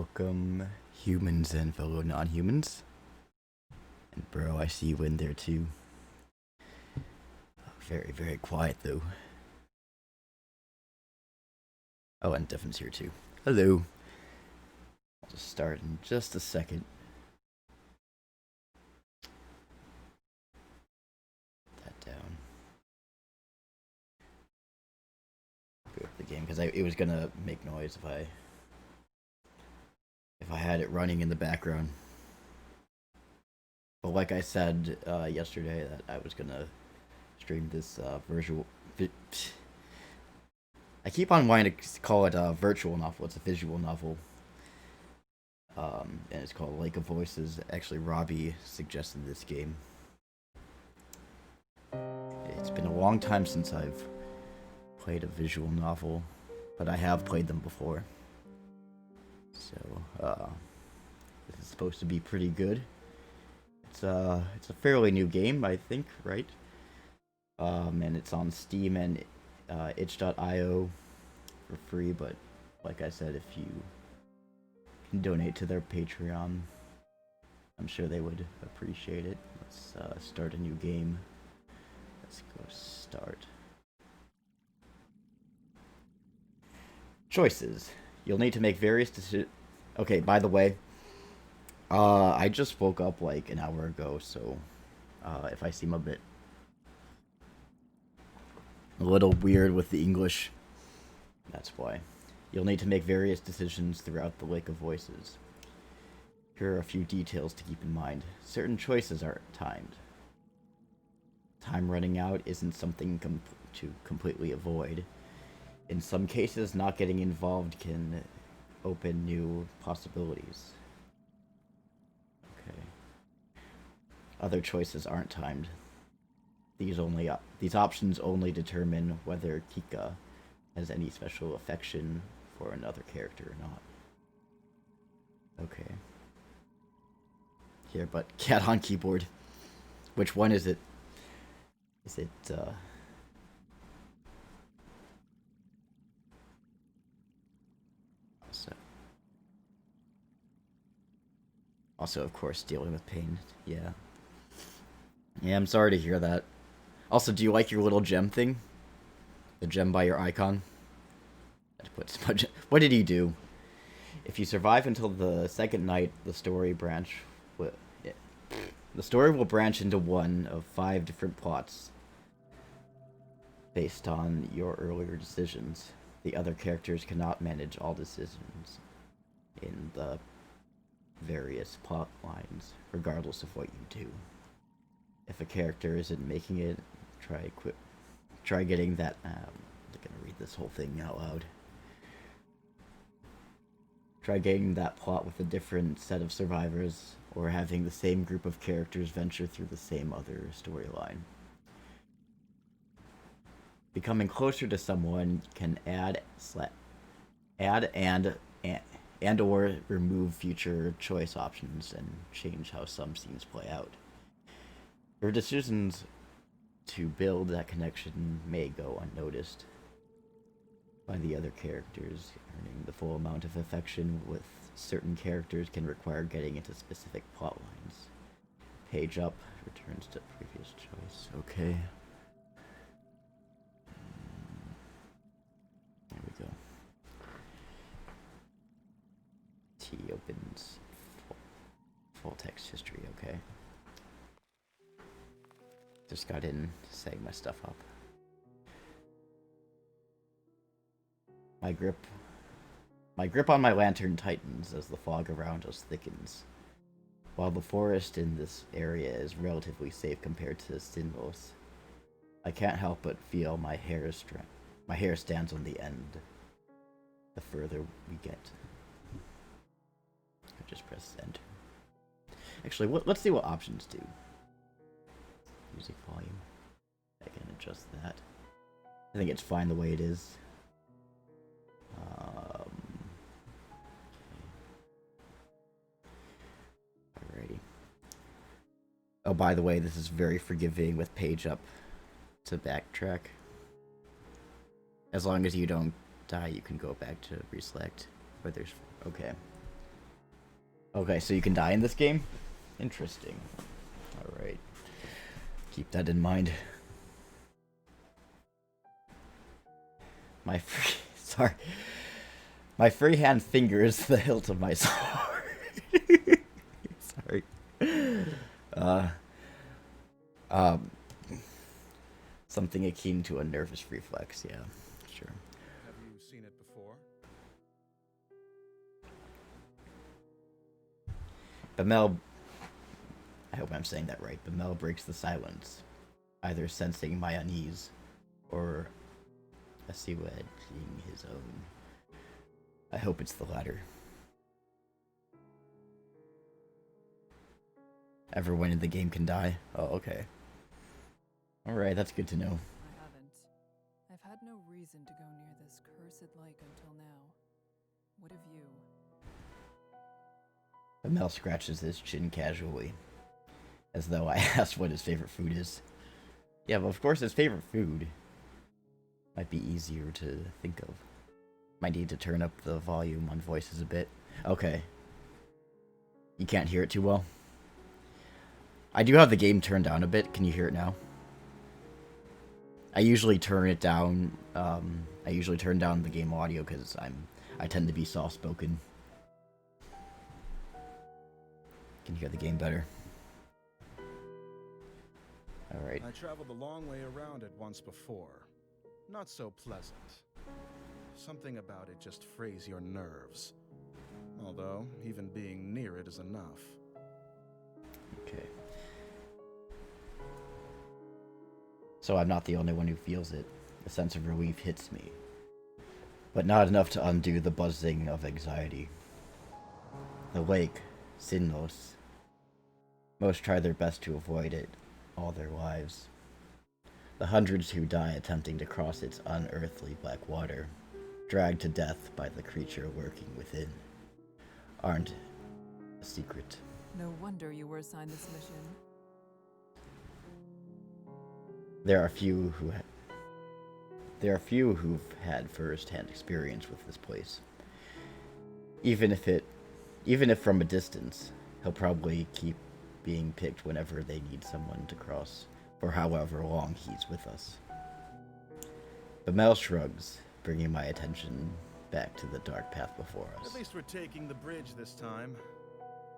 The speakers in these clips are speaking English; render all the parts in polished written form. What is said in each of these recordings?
Welcome, humans and fellow non-humans. And bro, I see you in there too. Very, very quiet though. Oh, and Devin's here too. Hello. I'll just start in just a second. Put that down. Go with the game because it was gonna make noise if I had it running in the background. But like I said yesterday, that I was gonna stream this virtual. I keep on wanting to call it a virtual novel. It's a visual novel. And it's called Lake of Voices. Actually, Robbie suggested this game. It's been a long time since I've played a visual novel, but I have played them before. So, this is supposed to be pretty good. It's a fairly new game, I think, right? And it's on Steam and itch.io for free, but like I said, if you can donate to their Patreon, I'm sure they would appreciate it. Let's start a new game. Let's go start. Choices. You'll need to make various decisions. Okay, by the way, I just woke up like an hour ago, so if I seem a little weird with the English, that's why. You'll need to make various decisions throughout the Lake of Voices. Here are a few details to keep in mind. Certain choices are timed. Time running out isn't something to completely avoid. In some cases, not getting involved can open new possibilities. Okay. Other choices aren't timed. These options only determine whether Kika has any special affection for another character or not. Okay. Here, but cat on keyboard. Which one is it? Is it, Also, of course, dealing with pain. Yeah. Yeah, I'm sorry to hear that. Also, do you like your little gem thing? The gem by your icon? I had to put smudge. What did he do? If you survive until the second night, the story will branch into one of 5 different plots based on your earlier decisions. The other characters cannot manage all decisions in the various plot lines, regardless of what you do. If a character isn't making it, try getting that. I'm gonna read this whole thing out loud. Try getting that plot with a different set of survivors, or having the same group of characters venture through the same other storyline. Becoming closer to someone can add and or remove future choice options and change how some scenes play out. Your decisions to build that connection may go unnoticed by the other characters. Earning the full amount of affection with certain characters can require getting into specific plot lines. Page up returns to previous choice. Okay. There we go. T opens full text history. Okay. Just got in, setting my stuff up. My grip on my lantern tightens as the fog around us thickens. While the forest in this area is relatively safe compared to Sinlos, I can't help but feel my hair stands on the end the further we get. I just press enter. Actually, let's see what options do. Music volume. I can adjust that. I think it's fine the way it is. Alrighty. Oh, by the way, this is very forgiving with page up to backtrack. As long as you don't die, you can go back to reselect. But there's... Okay. Okay, so you can die in this game? Interesting. Alright. Keep that in mind. My free... Sorry. My freehand finger is the hilt of my sword. Sorry. Uh... Um... Something akin to a nervous reflex, yeah. Sure. Have you seen it before? Bamel... I hope I'm saying that right. Bamel breaks the silence, either sensing my unease, or assuaging his own. I hope it's the latter. Everyone in the game can die? Oh, okay. Alright, that's good to know. I haven't. I've had no reason to go near this cursed lake until now. What have you? Bamel scratches his chin casually, as though I asked what his favorite food is. Yeah, well, of course his favorite food might be easier to think of. Might need to turn up the volume on voices a bit. Okay. You can't hear it too well? I do have the game turned down a bit. Can you hear it now? I usually turn it down. I usually turn down the game audio because I tend to be soft-spoken. Can hear the game better. Alright. I traveled a long way around it once before. Not so pleasant. Something about it just frays your nerves. Although, even being near it is enough. Okay. So I'm not the only one who feels it. A sense of relief hits me, but not enough to undo the buzzing of anxiety. The lake, sinless. Most try their best to avoid it all their lives. The hundreds who die attempting to cross its unearthly black water, dragged to death by the creature lurking within, aren't a secret. No wonder you were assigned this mission. There are few who've had first-hand experience with this place. Even if from a distance, he'll probably keep being picked whenever they need someone to cross, for however long he's with us. Bamel shrugs, bringing my attention back to the dark path before us. At least we're taking the bridge this time.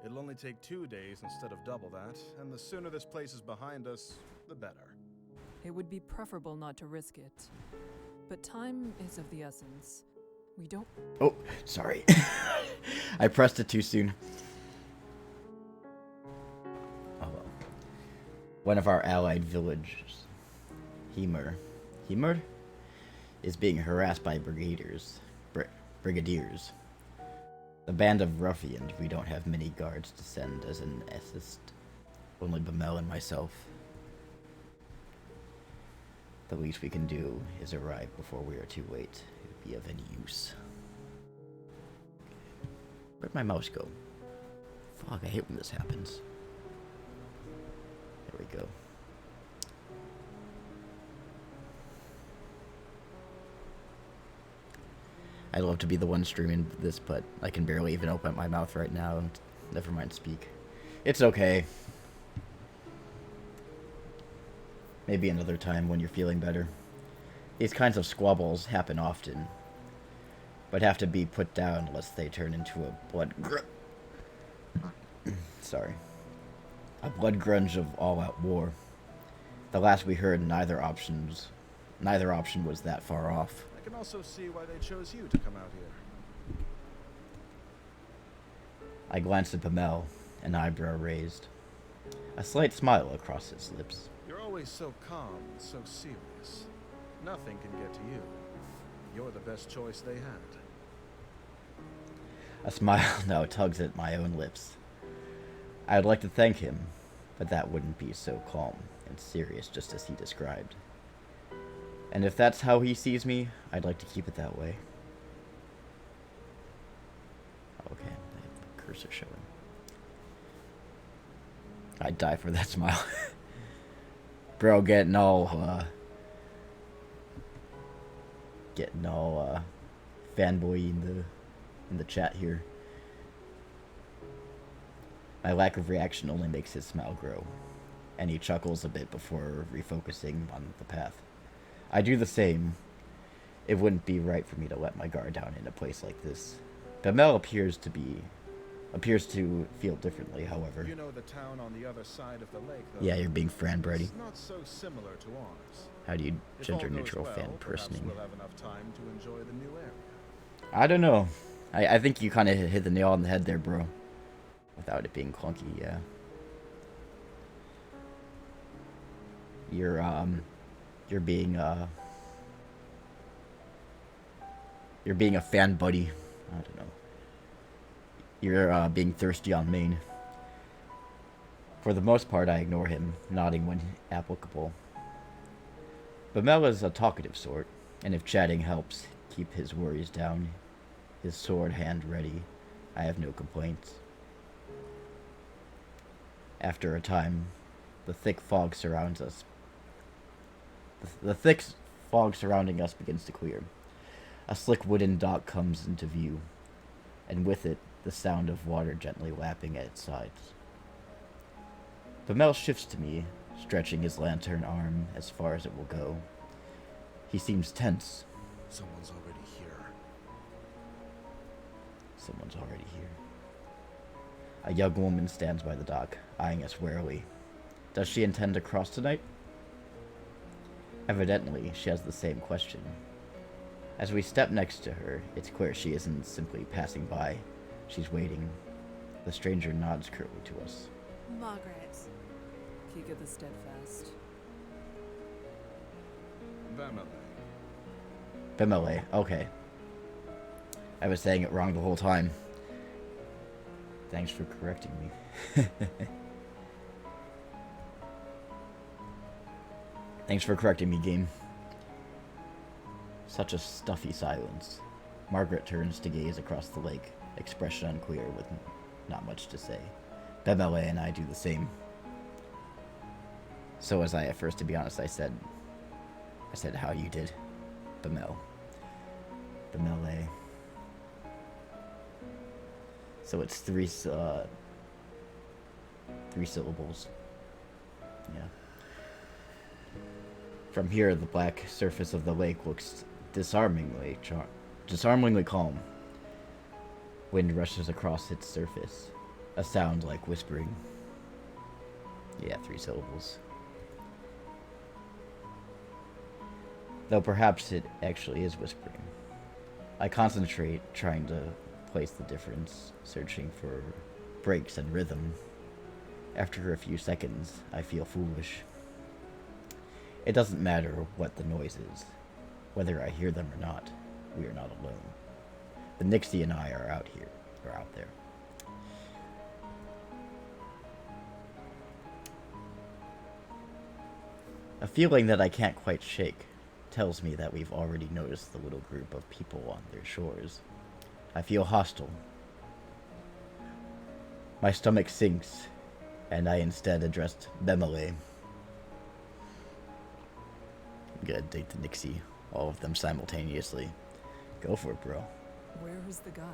It'll only take 2 days instead of double that, and the sooner this place is behind us, the better. It would be preferable not to risk it. But time is of the essence. We don't... Oh, sorry. I pressed it too soon. Oh well. One of our allied villages, Hemur, is being harassed by brigadiers. The band of ruffians. We don't have many guards to send as an assist. Only Bamel and myself. The least we can do is arrive before we are too late. It would be of any use. Where'd my mouse go? Fuck, I hate when this happens. There we go. I'd love to be the one streaming this, but I can barely even open my mouth right now. Never mind speak. It's okay. Maybe another time when you're feeling better. These kinds of squabbles happen often, but have to be put down unless they turn into a blood grunge of all-out war. The last we heard, neither option was that far off. I can also see why they chose you to come out here. I glanced at Bamel, an eyebrow raised, a slight smile across his lips. You're always so calm and so serious. Nothing can get to you. You're the best choice they had. A smile now tugs at my own lips. I'd like to thank him, but that wouldn't be so calm and serious just as he described. And if that's how he sees me, I'd like to keep it that way. Okay, I have the cursor showing. I'd die for that smile. Bro, getting all fanboy in the chat here. My lack of reaction only makes his smile grow, and he chuckles a bit before refocusing on the path. I do the same. It wouldn't be right for me to let my guard down in a place like this. Bemel appears to feel differently, however. You know the town on the other side of the lake, though. Yeah, you're being Fran Brady. It's not so similar to ours. How do you If all gender goes neutral well, fan perhaps personing? we'll have enough time to enjoy the new area. I don't know. I think you kind of hit the nail on the head there, bro. Without it being clunky, yeah. You're being a fan buddy. I don't know. You're being thirsty on Maine. For the most part, I ignore him, nodding when applicable. Bemel is a talkative sort, and if chatting helps keep his worries down, his sword hand ready, I have no complaints. After a time, the thick fog surrounds us. The thick fog surrounding us begins to clear. A slick wooden dock comes into view, and with it, the sound of water gently lapping at its sides. Bemel shifts to me, stretching his lantern arm as far as it will go. He seems tense. Someone's already here. Someone's already here. A young woman stands by the dock, eyeing us warily. Does she intend to cross tonight? Evidently, she has the same question. As we step next to her, it's clear she isn't simply passing by. She's waiting. The stranger nods curtly to us. Margaret. Kika the Steadfast. Bemele, okay. I was saying it wrong the whole time. Thanks for correcting me. Thanks for correcting me, game. Such a stuffy silence. Margaret turns to gaze across the lake, expression unclear with not much to say. Bemele and I do the same. So was I at first, to be honest. I said how you did. Bemele. So it's three syllables. Yeah. From here, the black surface of the lake looks disarmingly calm. Wind rushes across its surface, a sound like whispering. Yeah, 3 syllables. Though perhaps it actually is whispering. I concentrate, trying to place the difference, searching for breaks and rhythm. After a few seconds, I feel foolish. It doesn't matter what the noise is, whether I hear them or not. We are not alone. The Nixie and I are out there. A feeling that I can't quite shake tells me that we've already noticed the little group of people on their shores. I feel hostile. My stomach sinks, and I instead addressed Bemele. I'm gonna date the Nixie, all of them simultaneously. Go for it, bro. Where is the guide?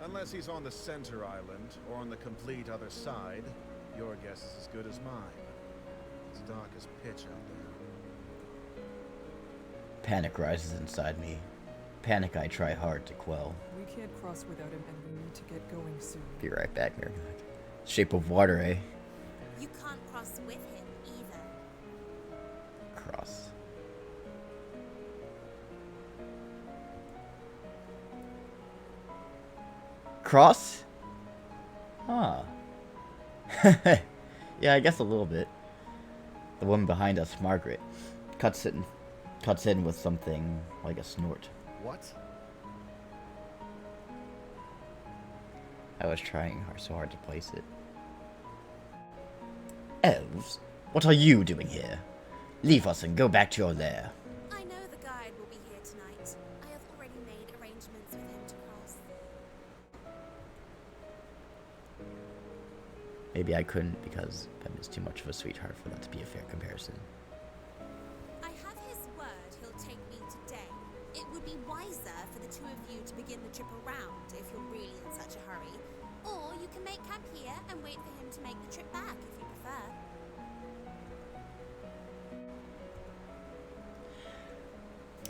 Unless he's on the center island, or on the complete other side, your guess is as good as mine. It's dark as pitch out there. Panic rises inside me. Panic I try hard to quell. We can't cross without him, and we need to get going soon. Be right back, Mary. Shape of water, eh? You can't cross with him either. Cross. Cross? Huh. Yeah, I guess a little bit. The woman behind us, Margaret, cuts in with something like a snort. What? I was trying so hard to place it. Elves, what are you doing here? Leave us and go back to your lair. I know the guide will be here tonight. I have already made arrangements with him to cross. Maybe I couldn't because Ben is too much of a sweetheart for that to be a fair comparison. I have his word he'll take me today. It would be wiser for the two of you to begin the trip around if you're really in such a hurry. Or you can make camp here and wait for him to make the trip back if you prefer.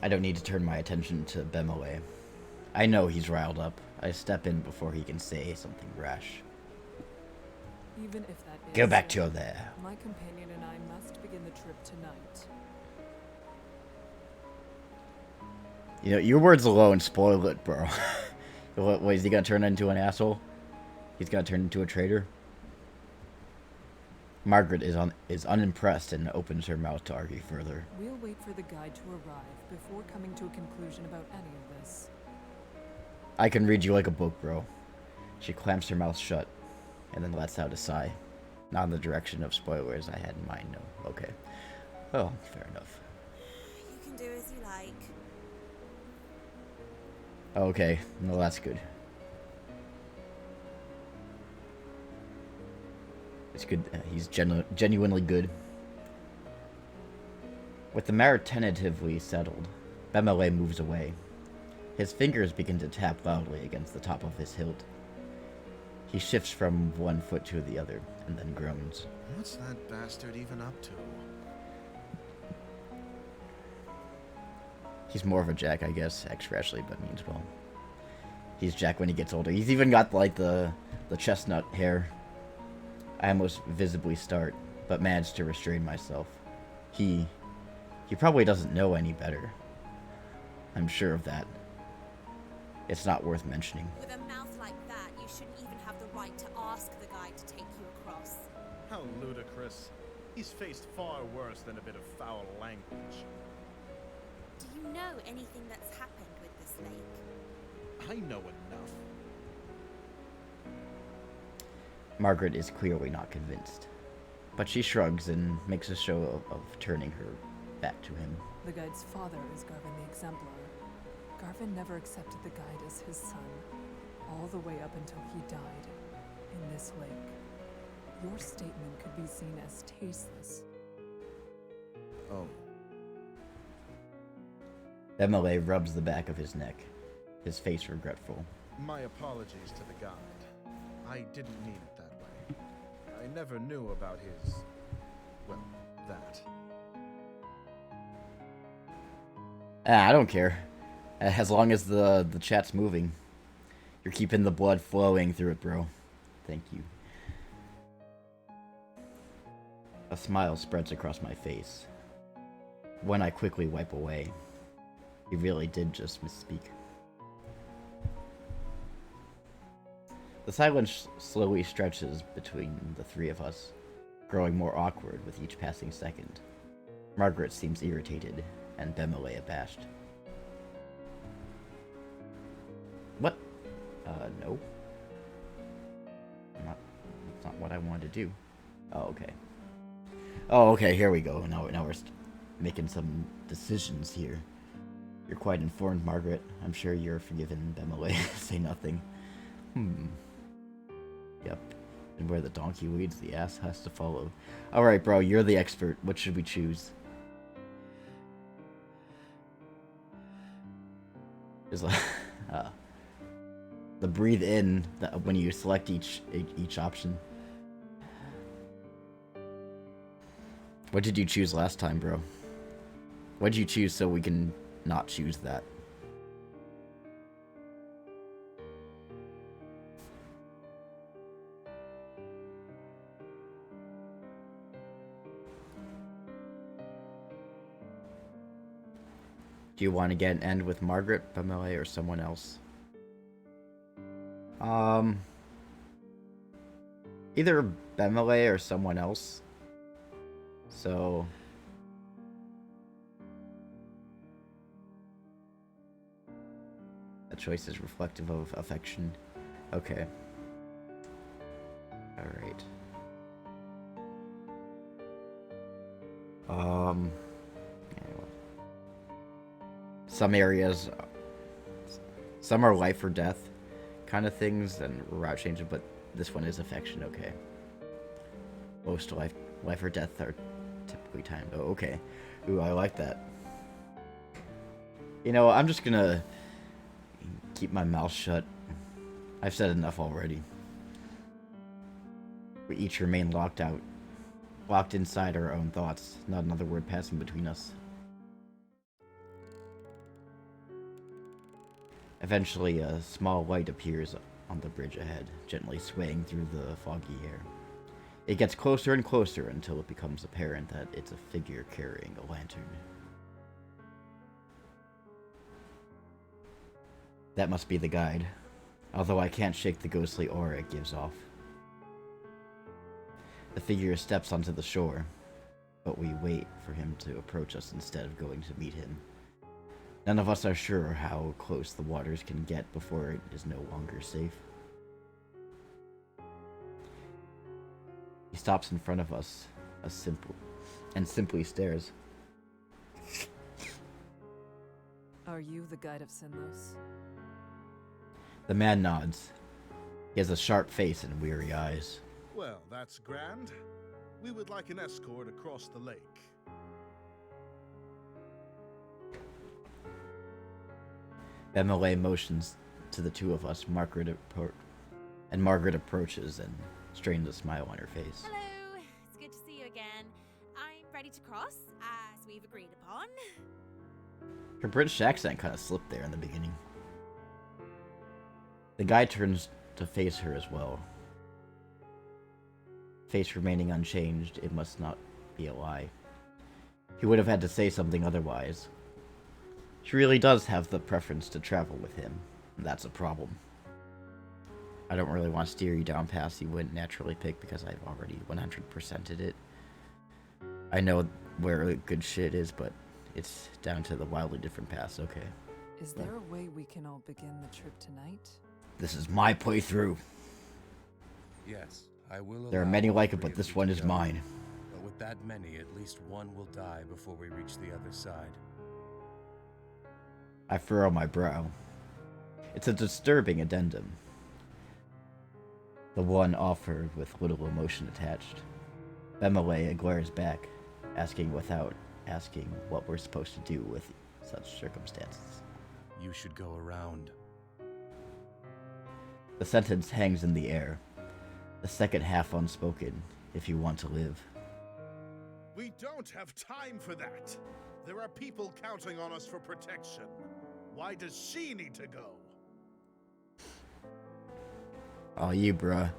I don't need to turn my attention to Bemele. I know he's riled up. I step in before he can say something rash. Even if that is Go back so, to over there. my companion and I must begin the trip tonight. You know, your words alone spoil it, bro. What, is he gonna turn into an asshole? He's gonna turn into a traitor? Margaret is unimpressed and opens her mouth to argue further. We'll wait for the guide to arrive before coming to a conclusion about any of this. I can read you like a book, bro. She clamps her mouth shut, and then lets out a sigh. Not in the direction of spoilers I had in mind, no. Okay. Oh, fair enough. You can do as you like. Okay, well that's good. It's good. He's genuinely good. With the matter tentatively settled, Bemele moves away. His fingers begin to tap loudly against the top of his hilt. He shifts from one foot to the other, and then groans. What's that bastard even up to? He's more of a Jack, I guess. Extra Ashley, but means well. He's Jack when he gets older. He's even got, like, the chestnut hair. I almost visibly start, but manage to restrain myself. He probably doesn't know any better. I'm sure of that. It's not worth mentioning. With a mouth like that, you shouldn't even have the right to ask the guide to take you across. How ludicrous. He's faced far worse than a bit of foul language. Do you know anything that's happened with this lake? I know enough. Margaret is clearly not convinced, but she shrugs and makes a show of turning her back to him. The guide's father is Garvin the Exemplar. Garvin never accepted the guide as his son, all the way up until he died in this lake. Your statement could be seen as tasteless. Oh. Bemele rubs the back of his neck, his face regretful. My apologies to the guide. I didn't mean it that way. I never knew about his... well, that. I don't care. As long as the chat's moving. You're keeping the blood flowing through it, bro. Thank you. A smile spreads across my face. When I quickly wipe away. He really did just misspeak. The silence slowly stretches between the three of us, growing more awkward with each passing second. Margaret seems irritated, and Bemele abashed. What? No. That's not what I wanted to do. Oh, okay. Oh, okay, here we go. Now we're making some decisions here. You're quite informed, Margaret. I'm sure you're forgiven, Bemele. Say nothing. Yep. And where the donkey leads, the ass has to follow. Alright, bro, you're the expert. What should we choose? Is like the breathe in when you select each option. What did you choose last time, bro? What did you choose so we can not choose that? Do you want to get an end with Margaret, Bemele, or someone else? Either Bemele or someone else. So... the choice is reflective of affection. Okay. Alright. Some areas, some are life or death kind of things, and route changes, but this one is affection, okay. Most life or death are typically timed. Oh, okay. Ooh, I like that. You know, I'm just gonna keep my mouth shut. I've said enough already. We each remain locked inside our own thoughts, not another word passing between us. Eventually, a small light appears on the bridge ahead, gently swaying through the foggy air. It gets closer and closer until it becomes apparent that it's a figure carrying a lantern. That must be the guide, although I can't shake the ghostly aura it gives off. The figure steps onto the shore, but we wait for him to approach us instead of going to meet him. None of us are sure how close the waters can get before it is no longer safe. He stops in front of us, simply stares. Are you the guide of Sinlos? The man nods. He has a sharp face and weary eyes. Well, that's grand. We would like an escort across the lake. Bemele motions to the two of us. Margaret approaches and strains a smile on her face. Hello, it's good to see you again. I'm ready to cross, as we've agreed upon. Her British accent kind of slipped there in the beginning. The guy turns to face her as well. Face remaining unchanged, it must not be a lie. He would have had to say something otherwise. She really does have the preference to travel with him, and that's a problem. I don't really want to steer you down paths you wouldn't naturally pick because I've already 100%ed it. I know where good shit is, but it's down to the wildly different paths, okay? Is there a way we can all begin the trip tonight? This is my playthrough. Yes, I will. There are many like it, but this one is mine. But with that many, at least one will die before we reach the other side. I furrow my brow. It's a disturbing addendum. The one offered with little emotion attached. Bemele glares back, asking without asking what we're supposed to do with such circumstances. You should go around. The sentence hangs in the air, the second half unspoken, if you want to live. We don't have time for that. There are people counting on us for protection. Why does she need to go? Oh, you, bruh.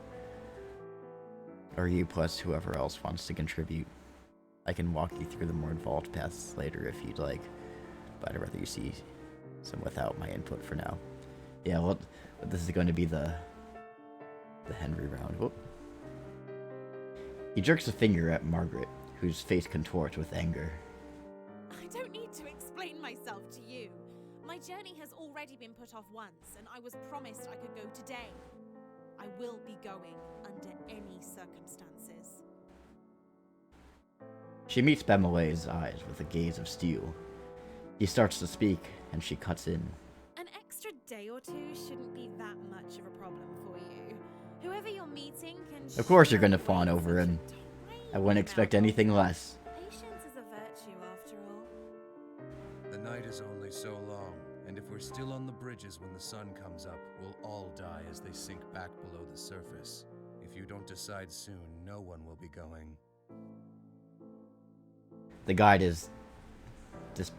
Or you plus whoever else wants to contribute. I can walk you through the more involved paths later if you'd like, but I'd rather you see some without my input for now. Yeah, well, this is going to be the Henry round. Whoop. He jerks a finger at Margaret, whose face contorts with anger. I don't need to explain myself to you. My journey has already been put off once, and I was promised I could go today. I will be going under any circumstances. She meets Bemele's eyes with a gaze of steel. He starts to speak, and she cuts in. An extra day or two shouldn't be that much of a problem for you. Whoever you're meeting can. Of course you're gonna show fawn away over such a him. tiny I wouldn't expect amount of anything less. Patience is a virtue, after all. The night is only so long, and if we're still on the bridges when the sun comes up, we'll all die as they sink back below the surface. If you don't decide soon, no one will be going. The guide is this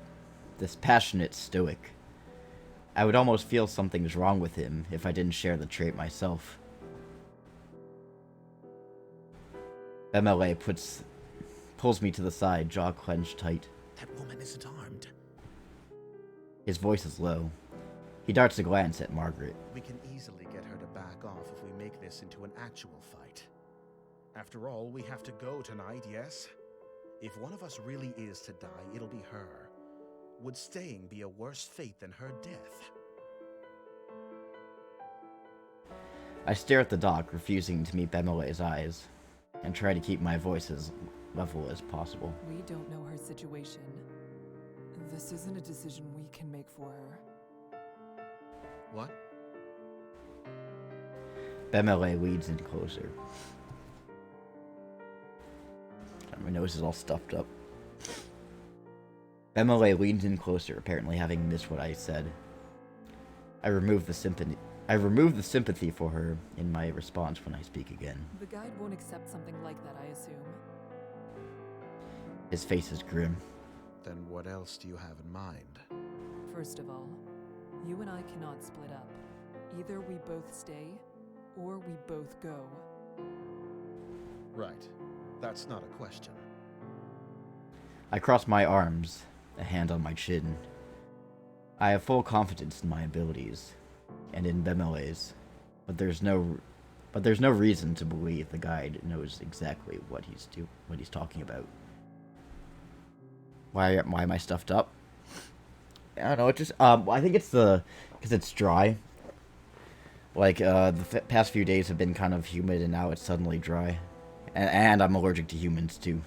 passionate stoic. I would almost feel something's wrong with him if I didn't share the trait myself. Bemele pulls me to the side, jaw clenched tight. That woman isn't armed. His voice is low. He darts a glance at Margaret. We can easily get her to back off if we make this into an actual fight. After all, we have to go tonight, yes? If one of us really is to die, it'll be her. Would staying be a worse fate than her death? I stare at the dock, refusing to meet Bemele's eyes, and try to keep my voice as level as possible. We don't know her situation. This isn't a decision we can make for her. What? Bemele leads in closer. My nose is all stuffed up. Bemele leans in closer, apparently having missed what I said. I remove the I remove the sympathy for her in my response when I speak again. The guide won't accept something like that, I assume. His face is grim. Then what else do you have in mind? First of all, you and I cannot split up. Either we both stay, or we both go. Right. That's not a question. I cross my arms, a hand on my chin. I have full confidence in my abilities, and in Bemele's, but there's no reason to believe the guide knows exactly what he's talking about. Why am I stuffed up? I don't know. It just I think it's because it's dry. Like the past few days have been kind of humid, and now it's suddenly dry, and I'm allergic to humans too.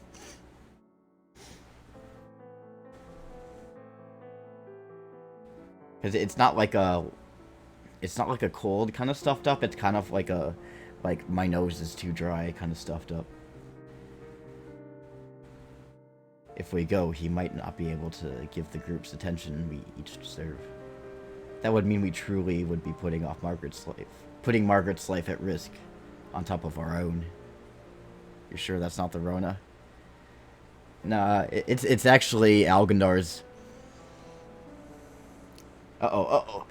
Because it's not like a cold kind of stuffed up. It's kind of like my nose is too dry kind of stuffed up. If we go, he might not be able to give the group's attention we each deserve. That would mean we truly would be putting Margaret's life at risk, on top of our own. You're sure that's not the Rona? Nah, it's actually Algandar's. Uh-oh.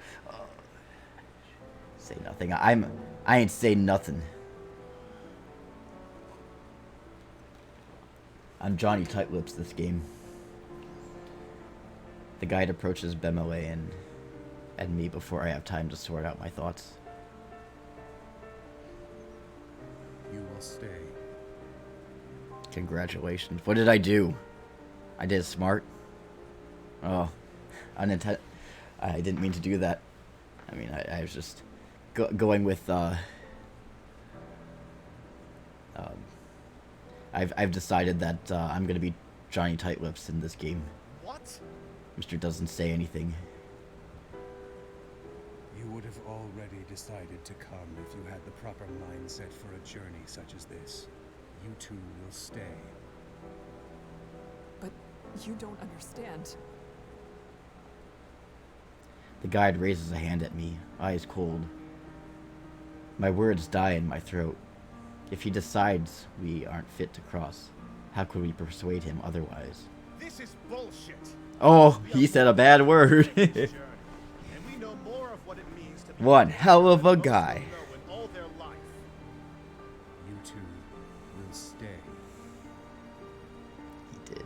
Say nothing. I ain't saying nothing. I'm Johnny Tight-Lips this game. The guide approaches Bemele and me before I have time to sort out my thoughts. You will stay. Congratulations. What did I do? I did smart. Oh, I didn't mean to do that. I mean, I was just going with, I've decided that, I'm gonna be Johnny Tight-Lips in this game. What? Mr. doesn't say anything. You would have already decided to come if you had the proper mindset for a journey such as this. You two will stay. But you don't understand. The guide raises a hand at me, eyes cold. My words die in my throat. If he decides we aren't fit to cross, how could we persuade him otherwise? This is bullshit. Oh, he said a bad word. And we know more of what it means to be One hell of a guy. in all their life. You two will stay. He did.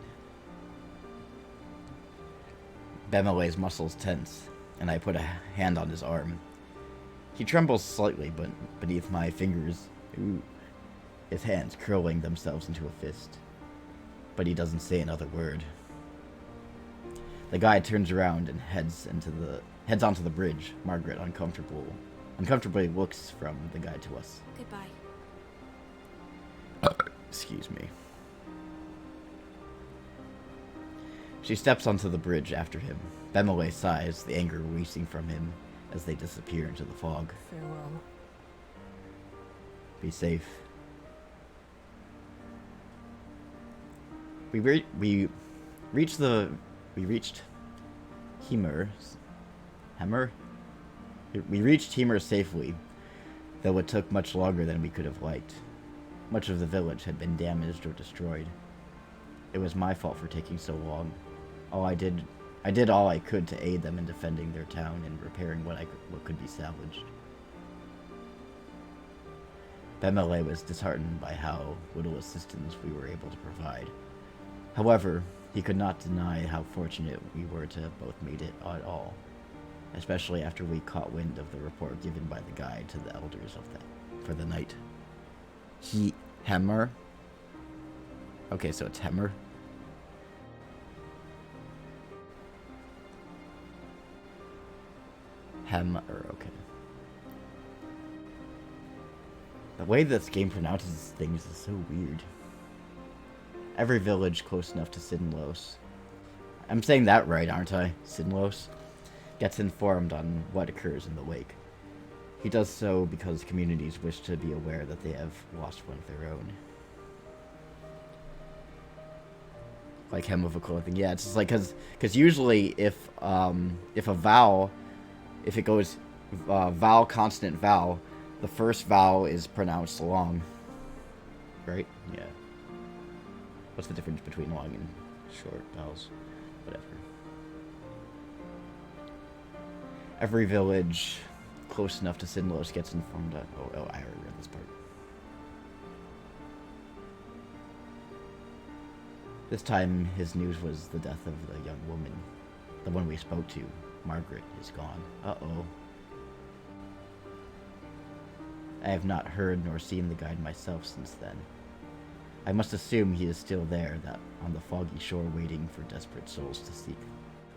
Bemele's muscles tense, and I put a hand on his arm. He trembles slightly, but beneath my fingers, his hands curling themselves into a fist. But he doesn't say another word. The guy turns around and heads onto the bridge. Margaret, uncomfortably looks from the guy to us. Goodbye. Excuse me. She steps onto the bridge after him. Bemele sighs, the anger releasing from him as they disappear into the fog. Farewell. Be safe. We reached Hemer. We reached Hemer safely, though it took much longer than we could have liked. Much of the village had been damaged or destroyed. It was my fault for taking so long. I did all I could to aid them in defending their town and repairing what could be salvaged. Bemele was disheartened by how little assistance we were able to provide. However, he could not deny how fortunate we were to have both made it at all, especially after we caught wind of the report given by the guide to the elders for the night. Hemer? Okay, so it's Hemer. Okay. The way this game pronounces things is so weird. Every village close enough to Sinlos. I'm saying that right, aren't I? Sinlos gets informed on what occurs in the wake. He does so because communities wish to be aware that they have lost one of their own. Like hem of a clothing. Yeah, it's just like, because usually if a vow, if it goes vowel, consonant, vowel. The first vowel is pronounced long. Right? Yeah. What's the difference between long and short vowels? Whatever. Every village close enough to Sinlos gets informed of... Oh, I already read this part. This time, his news was the death of the young woman. The one we spoke to. Margaret is gone. Uh-oh. I have not heard nor seen the guide myself since then. I must assume he is still there, that on the foggy shore waiting for desperate souls to seek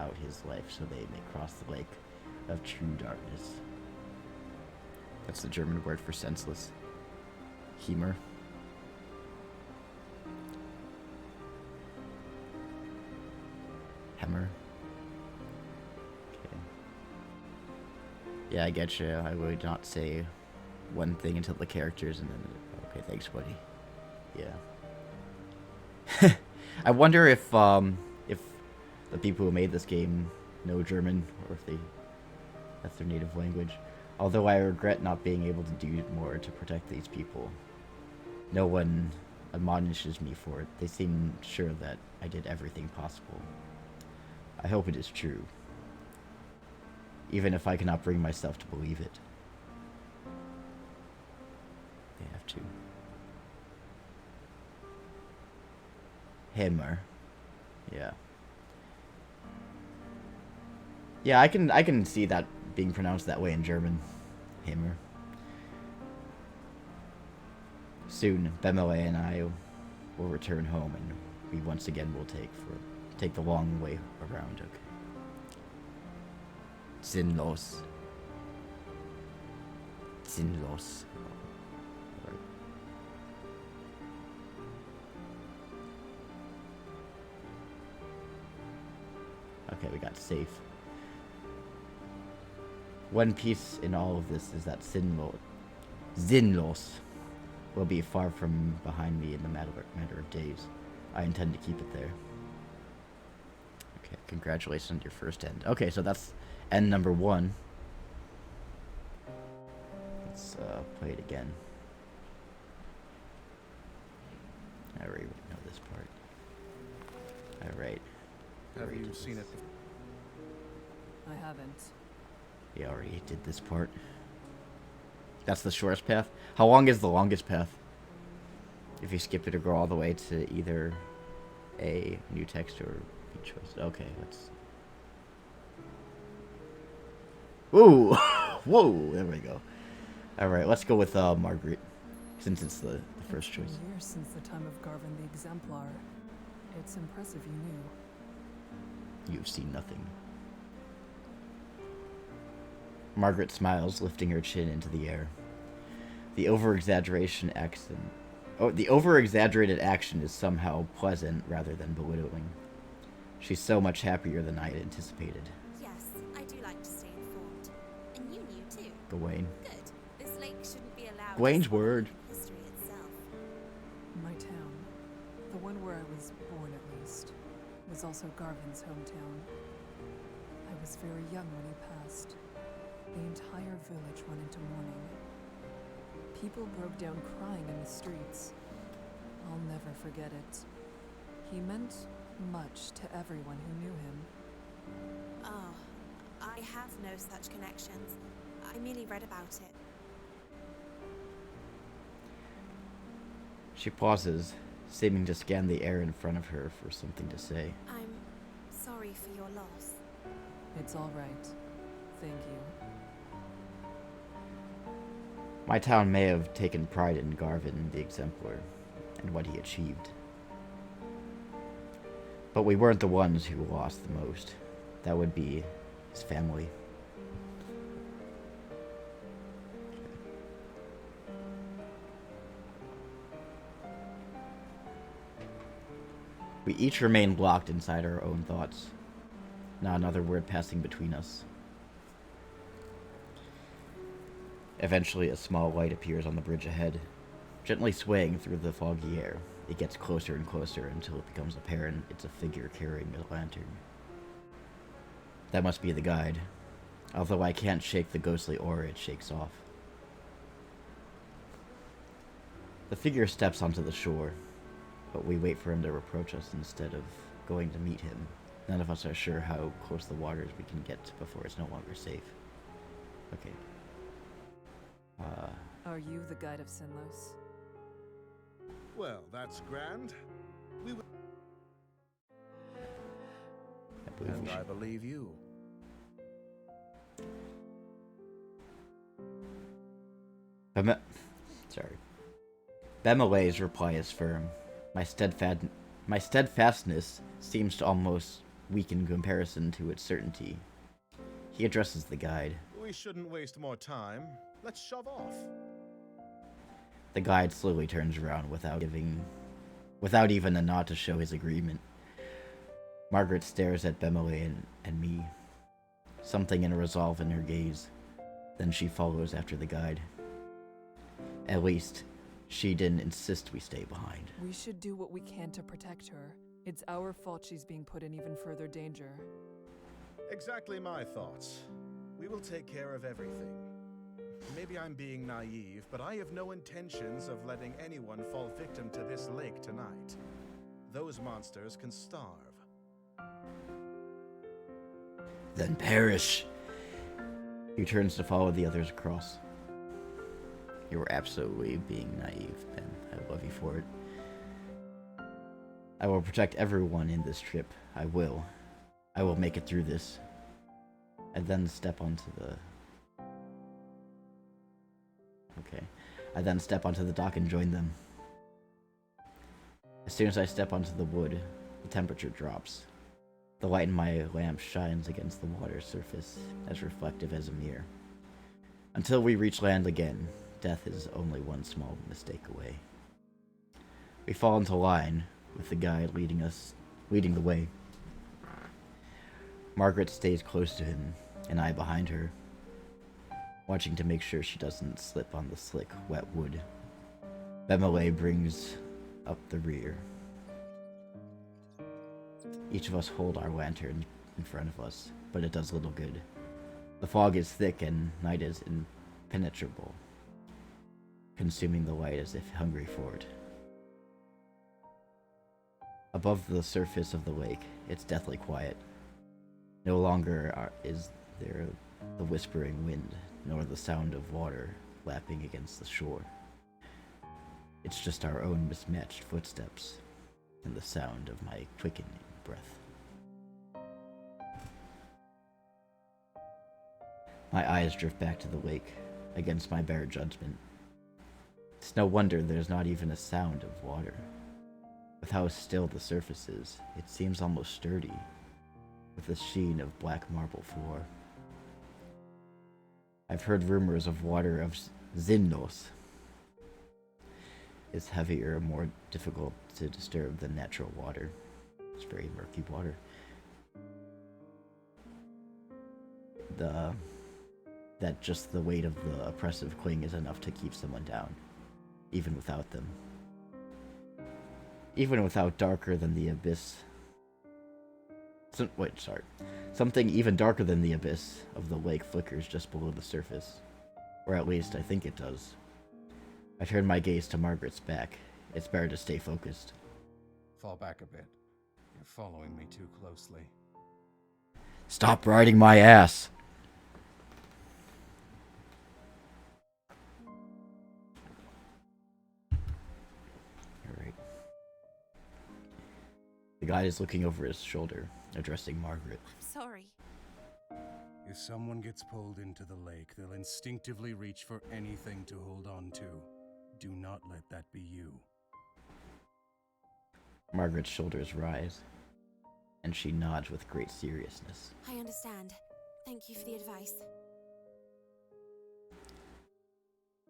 out his life so they may cross the lake of true darkness. That's the German word for senseless. Humor. Hammer. Okay. Yeah, I get you. I would not say one thing until the characters and then... Okay, thanks, buddy. Yeah. I wonder if the people who made this game know German, or if that's their native language. Although I regret not being able to do more to protect these people. No one admonishes me for it. They seem sure that I did everything possible. I hope it is true. Even if I cannot bring myself to believe it. They have to. Hammer. Yeah. Yeah, I can see that being pronounced that way in German. Hammer. Soon, Bemele and I will return home, and we once again will take the long way around. Okay. Sinnlos. Sinnlos. Okay, we got safe. One piece in all of this is that Sinnlos will be far from behind me in the matter of days. I intend to keep it there. Okay, congratulations on your first end. Okay, so that's end number 1. Let's play it again. I already know this part. Alright. Have you seen it before? I haven't. We already did this part. That's the shortest path. How long is the longest path? If you skip it or go all the way to either A, new text, or B choice. Okay, let's... Ooh! Whoa! There we go. Alright, let's go with Margaret, since it's the first choice. It's been years since the time of Garvin the Exemplar. It's impressive you knew. You've seen nothing. Margaret smiles, lifting her chin into the air. The over-exaggerated action is somehow pleasant rather than belittling. She's so much happier than I had anticipated. Yes, I do like to stay informed. And you knew too. Gawain. Good. This lake shouldn't be allowed Gawain's to swallow word. history itself. My town, the one where I was born at least, was also Garvin's hometown. I was very young when he passed. The entire village went into mourning. People broke down crying in the streets. I'll never forget it. He meant much to everyone who knew him. Oh, I have no such connections. I merely read about it. She pauses, seeming to scan the air in front of her for something to say. I'm sorry for your loss. It's all right. Thank you. My town may have taken pride in Garvin the Exemplar and what he achieved. But we weren't the ones who lost the most. That would be his family. We each remained locked inside our own thoughts. Not another word passing between us. Eventually, a small light appears on the bridge ahead, gently swaying through the foggy air. It gets closer and closer until it becomes apparent it's a figure carrying a lantern. That must be the guide. Although I can't shake the ghostly aura it shakes off. The figure steps onto the shore, but we wait for him to approach us instead of going to meet him. None of us are sure how close the waters we can get before it's no longer safe. Okay. Are you the guide of Sinlos? Well, that's grand. We will. I believe we And I should. believe you. Sorry. Bemalay's reply is firm. My steadfastness seems to almost weak in comparison to its certainty. He addresses the guide. We shouldn't waste more time. Let's shove off. The guide slowly turns around without even a nod to show his agreement. Margaret stares at Bemalay and me, something in a resolve in her gaze. Then she follows after the guide. At least, she didn't insist we stay behind. We should do what we can to protect her. It's our fault she's being put in even further danger. Exactly my thoughts. We will take care of everything. Maybe I'm being naive, but I have no intentions of letting anyone fall victim to this lake tonight. Those monsters can starve. Then perish. He turns to follow the others across. You were absolutely being naive, Ben. I love you for it. I will protect everyone in this trip. I will. I will make it through this. I then step onto the... Okay. I then step onto the dock and join them. As soon as I step onto the wood, the temperature drops. The light in my lamp shines against the water's surface, as reflective as a mirror. Until we reach land again, death is only one small mistake away. We fall into line, with the guide leading the way. Margaret stays close to him, and I behind her, watching to make sure she doesn't slip on the slick, wet wood. Bemalay brings up the rear. Each of us hold our lantern in front of us, but it does little good. The fog is thick and night is impenetrable, consuming the light as if hungry for it. Above the surface of the lake, it's deathly quiet. No longer is there the whispering wind, nor the sound of water lapping against the shore. It's just our own mismatched footsteps, and the sound of my quickening breath. My eyes drift back to the lake, against my better judgment. It's no wonder there's not even a sound of water. With how still the surface is, it seems almost sturdy, with a sheen of black marble floor. I've heard rumors of water of Zinnos is heavier and more difficult to disturb than natural water. It's very murky water. That just the weight of the oppressive cling is enough to keep someone down, even without them. Even without darker than the abyss. Something even darker than the abyss of the lake flickers just below the surface. Or at least, I think it does. I turn my gaze to Margaret's back. It's better to stay focused. Fall back a bit. You're following me too closely. Stop riding my ass! Alright. The guide is looking over his shoulder, addressing Margaret. I'm sorry. If someone gets pulled into the lake, they'll instinctively reach for anything to hold on to. Do not let that be you. Margaret's shoulders rise, and she nods with great seriousness. I understand. Thank you for the advice.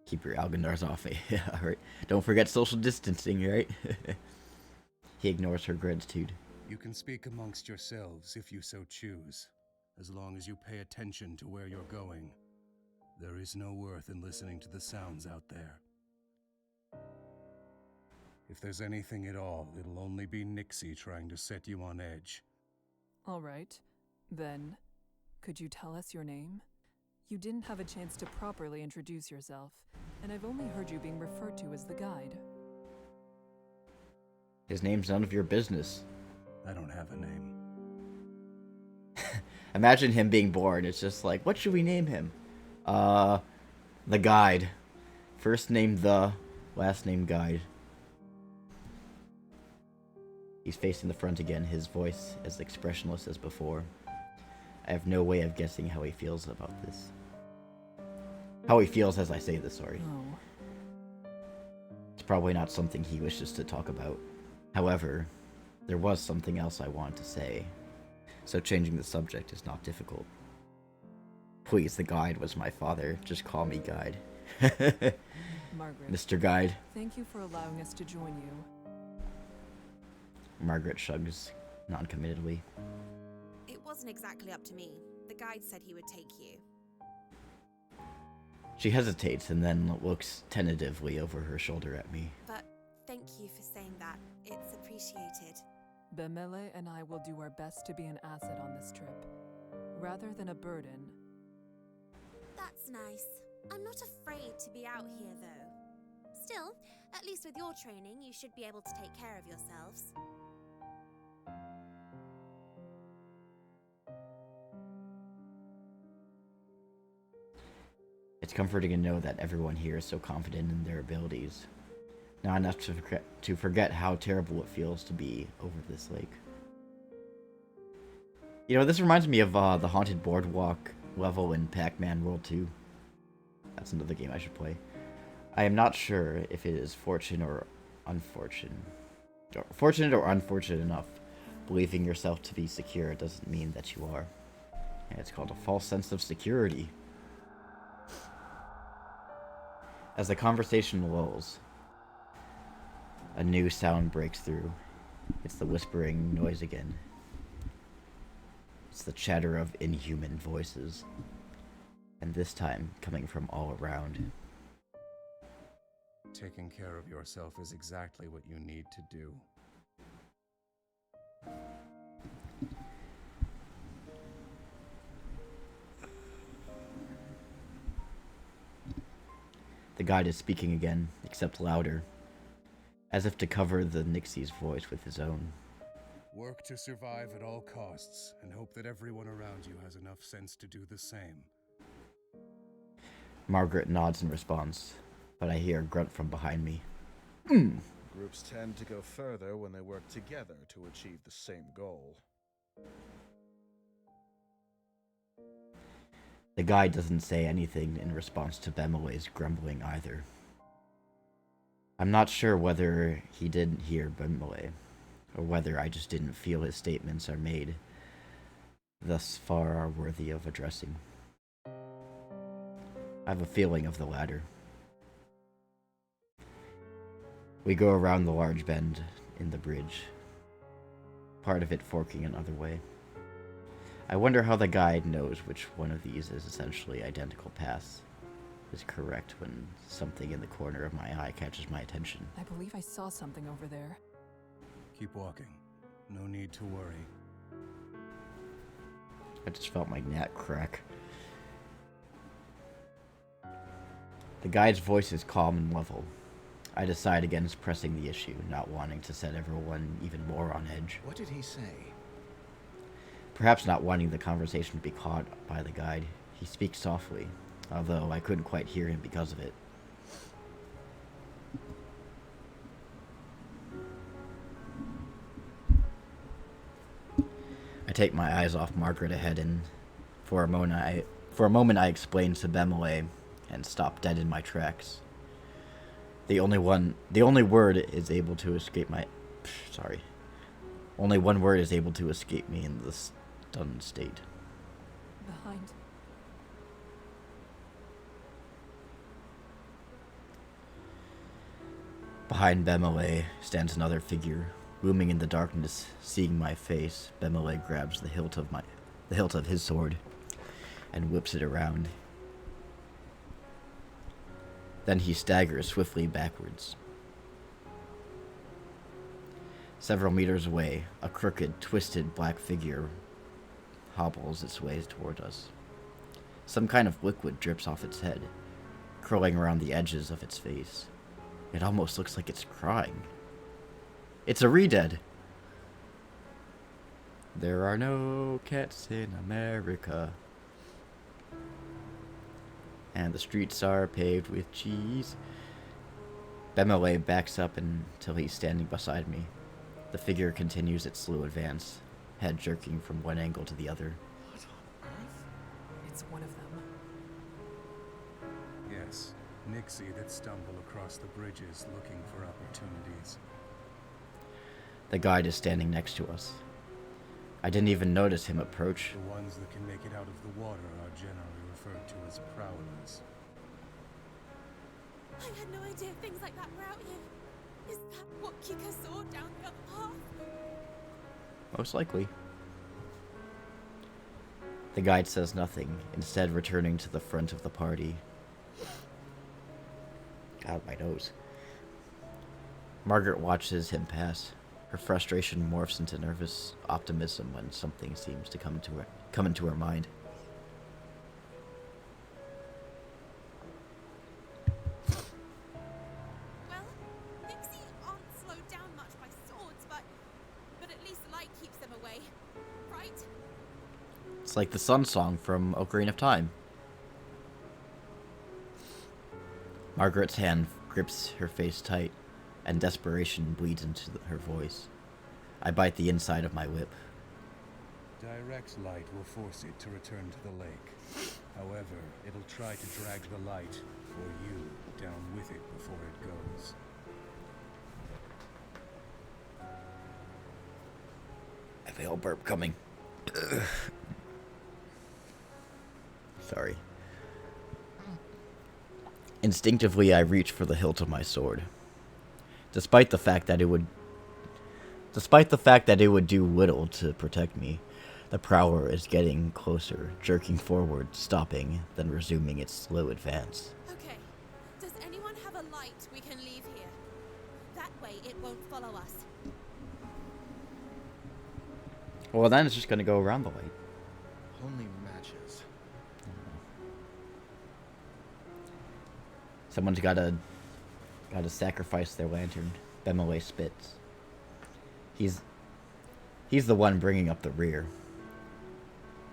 Keep your Algandars off me. Yeah, right. Don't forget social distancing, right? He ignores her gratitude. You can speak amongst yourselves if you so choose, as long as you pay attention to where you're going. There is no worth in listening to the sounds out there. If there's anything at all, it'll only be Nixie trying to set you on edge. All right. Then, could you tell us your name? You didn't have a chance to properly introduce yourself, and I've only heard you being referred to as the guide. His name's none of your business. I don't have a name. Imagine him being born. It's just like, what should we name him? The Guide. First name The, last name Guide. He's facing the front again, his voice as expressionless as before. I have no way of guessing how he feels about this. How he feels as I say this, sorry. Oh. It's probably not something he wishes to talk about. However, there was something else I wanted to say, so changing the subject is not difficult. Please, the Guide was my father. Just call me Guide. Margaret. Mr. Guide. Thank you for allowing us to join you. Margaret shrugs noncommittally. It wasn't exactly up to me. The guide said he would take you. She hesitates and then looks tentatively over her shoulder at me. But thank you for saying that. It's appreciated. Bemele and I will do our best to be an asset on this trip, rather than a burden. That's nice. I'm not afraid to be out here, though. Still, at least with your training, you should be able to take care of yourselves. It's comforting to know that everyone here is so confident in their abilities. Not enough to forget how terrible it feels to be over this lake. You know, this reminds me of the Haunted Boardwalk level in Pac-Man World 2. That's another game I should play. I am not sure if it is fortunate or unfortunate. Fortunate or unfortunate enough. Believing yourself to be secure doesn't mean that you are. And it's called a false sense of security. As the conversation lulls, a new sound breaks through. It's the whispering noise again. It's the chatter of inhuman voices. And this time, coming from all around. Taking care of yourself is exactly what you need to do. The guide is speaking again, except louder, as if to cover the Nixie's voice with his own. Work to survive at all costs, and hope that everyone around you has enough sense to do the same. Margaret nods in response, but I hear a grunt from behind me. Groups tend to go further when they work together to achieve the same goal. The guide doesn't say anything in response to Bemele's grumbling either. I'm not sure whether he didn't hear Bemele, or whether I just didn't feel his statements are made thus far are worthy of addressing. I have a feeling of the latter. We go around the large bend in the bridge, part of it forking another way. I wonder how the guide knows which one of these is essentially identical paths is correct when something in the corner of my eye catches my attention. I believe I saw something over there. Keep walking. No need to worry. I just felt my neck crack. The guide's voice is calm and level. I decide against pressing the issue, not wanting to set everyone even more on edge. What did he say? Perhaps not wanting the conversation to be caught by the guide, he speaks softly, although I couldn't quite hear him because of it. I take my eyes off Margaret ahead, and for a moment I explain to Bemele and stop dead in my tracks. Only one word is able to escape me in this stunned state. Behind. Behind Bemele stands another figure, looming in the darkness. Seeing my face, Bemele grabs the hilt of his sword and whips it around. Then he staggers swiftly backwards. Several meters away, a crooked, twisted black figure hobbles its way toward us. Some kind of liquid drips off its head, curling around the edges of its face. It almost looks like it's crying. It's a re-dead. There are no cats in America. And the streets are paved with cheese. Bemele backs up until he's standing beside me. The figure continues its slow advance, head jerking from one angle to the other. What on earth? It's one of them. Yes, Nixie that stumble across the bridges looking for opportunities. The guide is standing next to us. I didn't even notice him approach. The ones that can make it out of the water are generally referred to as prowlers. I had no idea things like that were out here. Is that what Kika saw down the other path? Most likely. The guide says nothing, instead returning to the front of the party. God, my nose. Margaret watches him pass. Her frustration morphs into nervous optimism when something seems to come into her mind. Well, Nixie aren't slowed down much by swords, but at least the light keeps them away, right? It's like the Sun Song from Ocarina of Time. Margaret's hand grips her face tight, and desperation bleeds into her voice. I bite the inside of my lip. Direct light will force it to return to the lake. However, it'll try to drag the light, or you, down with it before it goes. I feel a burp coming. Sorry. Instinctively, I reach for the hilt of my sword. Despite the fact that it would do little to protect me, the prowler is getting closer, jerking forward, stopping, then resuming its slow advance. Okay. Does anyone have a light we can leave here? That way it won't follow us. Well, then it's just gonna go around the light. Only matches. Someone's gotta sacrifice their lantern. Bemele spits. He's the one bringing up the rear.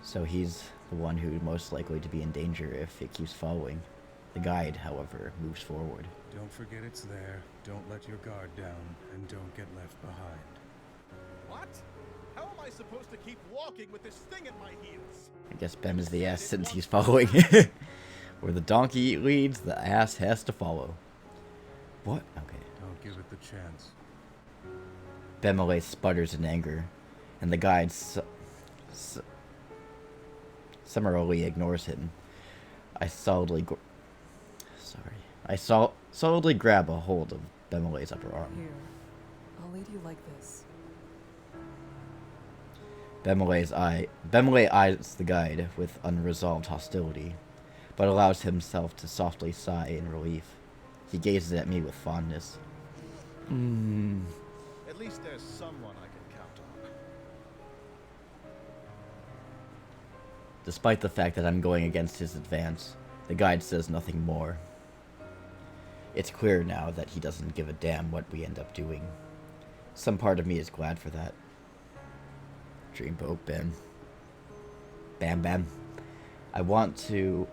So he's the one who's most likely to be in danger if it keeps following. The guide, however, moves forward. Don't forget it's there, don't let your guard down, and don't get left behind. What? How am I supposed to keep walking with this thing at my heels? I guess Bem is the ass since he's following. Where the donkey leads, the ass has to follow. What? Okay. Don't give it the chance. Bemele sputters in anger, and the guide summarily ignores him. I solidly grab a hold of Bemele's upper arm. Here, I'll lead you like this. Bemele eyes the guide with unresolved hostility, but allows himself to softly sigh in relief. He gazes at me with fondness. At least there's someone I can count on. Despite the fact that I'm going against his advance, the guide says nothing more. It's clear now that he doesn't give a damn what we end up doing. Some part of me is glad for that. Dreamboat Bam. Bam Bam. I want to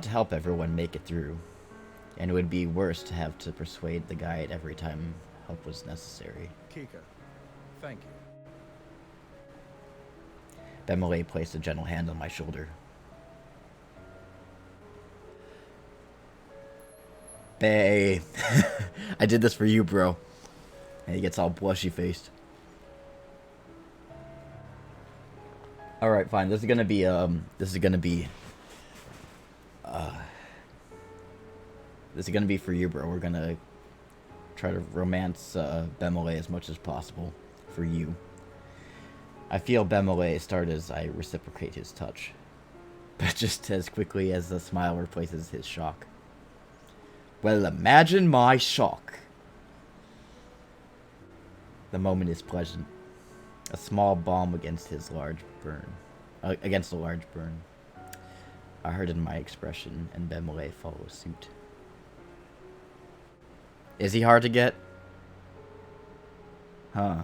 help everyone make it through, and it would be worse to have to persuade the guide every time help was necessary. Kika, thank you. Bemele placed a gentle hand on my shoulder. Bae. I did this for you, bro. And he gets all blushy faced. Alright, fine. This is gonna be for you, bro. We're gonna try to romance Bemele as much as possible for you. I feel Bemele start as I reciprocate his touch, but just as quickly as the smile replaces his shock. Well, imagine my shock. The moment is pleasant. A small balm against a large burn. I harden my expression, and Bemole follows suit. Is he hard to get? Huh.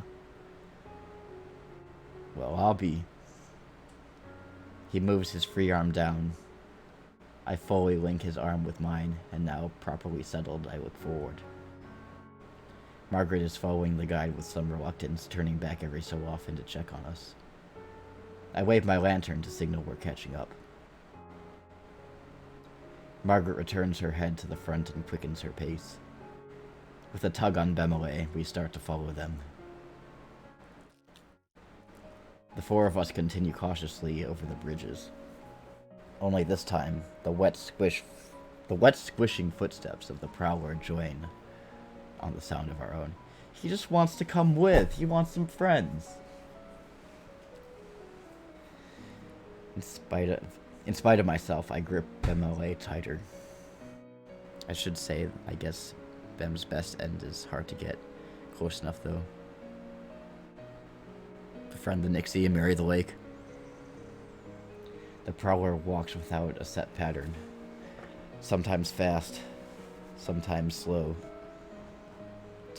Well, I'll be. He moves his free arm down. I fully link his arm with mine, and now properly settled, I look forward. Margaret is following the guide with some reluctance, turning back every so often to check on us. I wave my lantern to signal we're catching up. Margaret returns her head to the front and quickens her pace. With a tug on Bemole, we start to follow them. The four of us continue cautiously over the bridges. Only this time, the wet squishing footsteps of the prowler join on the sound of our own. He just wants to come with. He wants some friends. In spite of myself, I grip Bemole tighter. I should say, I guess, Bem's best end is hard to get. Close enough, though. Befriend the Nixie and marry the lake. The prowler walks without a set pattern. Sometimes fast, sometimes slow. It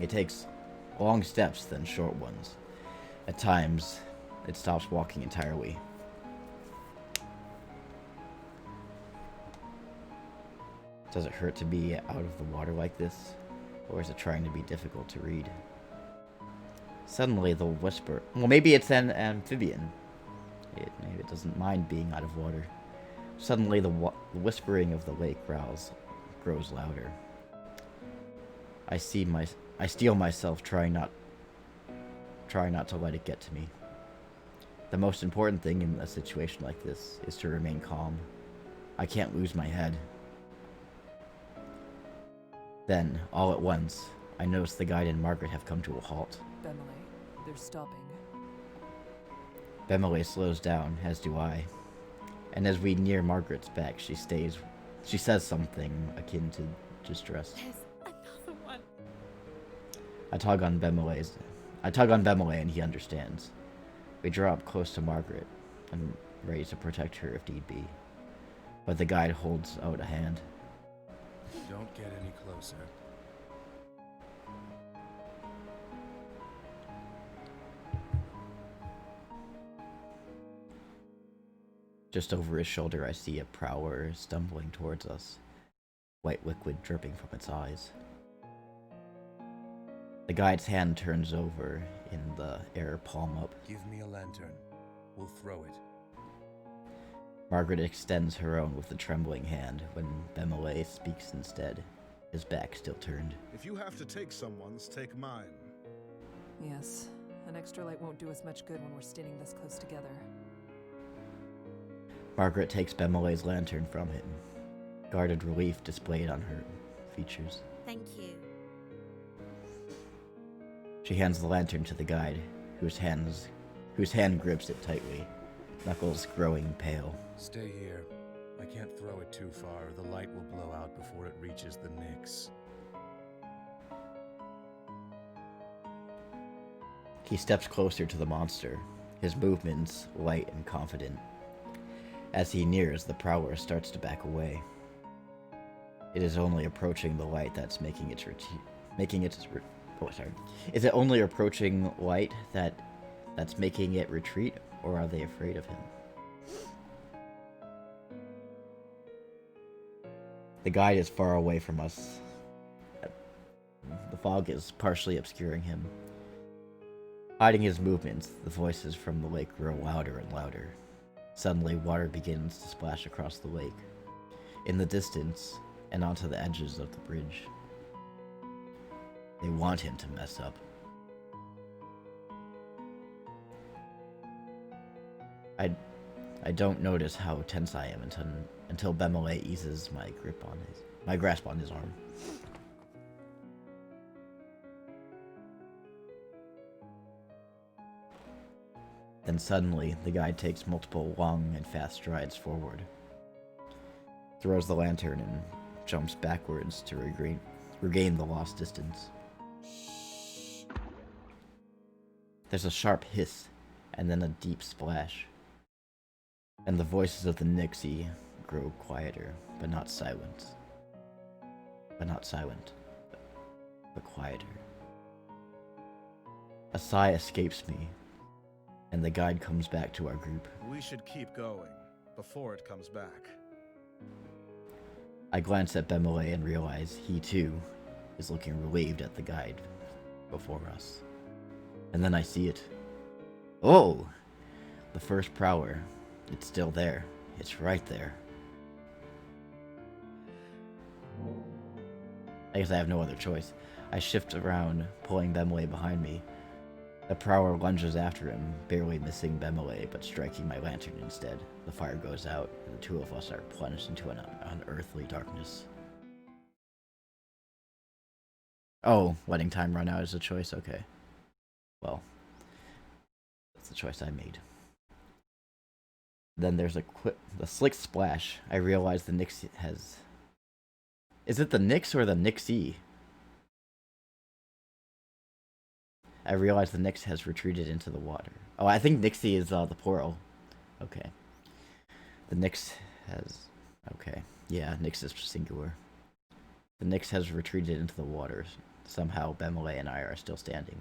takes long steps, then short ones. At times, it stops walking entirely. Does it hurt to be out of the water like this? Or is it trying to be difficult to read? Suddenly, the whisper... Well, maybe it's an amphibian. Maybe it doesn't mind being out of water. Suddenly, the whispering of the lake grows louder. I steel myself, trying not to let it get to me. The most important thing in a situation like this is to remain calm. I can't lose my head. Then, all at once, I notice the guide and Margaret have come to a halt. Bemole, they're stopping. Bemole slows down, as do I. And as we near Margaret's back, she says something akin to distress. There's another one. I tug on Bemole and he understands. We draw up close to Margaret, and ready to protect her if need be. But the guide holds out a hand. Don't get any closer. Just over his shoulder, I see a prowler stumbling towards us, white liquid dripping from its eyes. The guide's hand turns over in the air, palm up. Give me a lantern. We'll throw it. Margaret extends her own with a trembling hand when Bemole speaks instead, his back still turned. If you have to take someone's, take mine. Yes, an extra light won't do us much good when we're standing this close together. Margaret takes Bemole's lantern from him, guarded relief displayed on her features. Thank you. She hands the lantern to the guide, whose hand grips it tightly, knuckles growing pale. Stay here. I can't throw it too far. The light will blow out before it reaches the Nix. He steps closer to the monster, his movements light and confident. As he nears, the prowler starts to back away. It is only approaching the light that's making its Is it only approaching light that's making it retreat, or are they afraid of him? The guide is far away from us. The fog is partially obscuring him. Hiding his movements, the voices from the lake grow louder and louder. Suddenly, water begins to splash across the lake, in the distance, and onto the edges of the bridge. They want him to mess up. I don't notice how tense I am until Bemole eases my grasp on his arm. Then suddenly, the guide takes multiple long and fast strides forward, throws the lantern, and jumps backwards to regain the lost distance. There's a sharp hiss, and then a deep splash. And the voices of the Nixie grow quieter, but not silent. But quieter. A sigh escapes me, and the guide comes back to our group. We should keep going before it comes back. I glance at Bemele and realize he too is looking relieved at the guide before us. And then I see it. Oh! The first prowler. It's still there. It's right there. I guess I have no other choice. I shift around, pulling Bemele behind me. The prowler lunges after him, barely missing Bemele, but striking my lantern instead. The fire goes out, and the two of us are plunged into an unearthly darkness. Oh, letting time run out is a choice? Okay. Well, that's the choice I made. Then there's the slick splash. I realize the Nix has... Is it the Nix or the Nixie? I realize the Nix has retreated into the water. Oh, I think Nixie is the plural. Okay. The Nix has... Okay. Yeah, Nix is singular. The Nix has retreated into the water. Somehow, Bemele and I are still standing.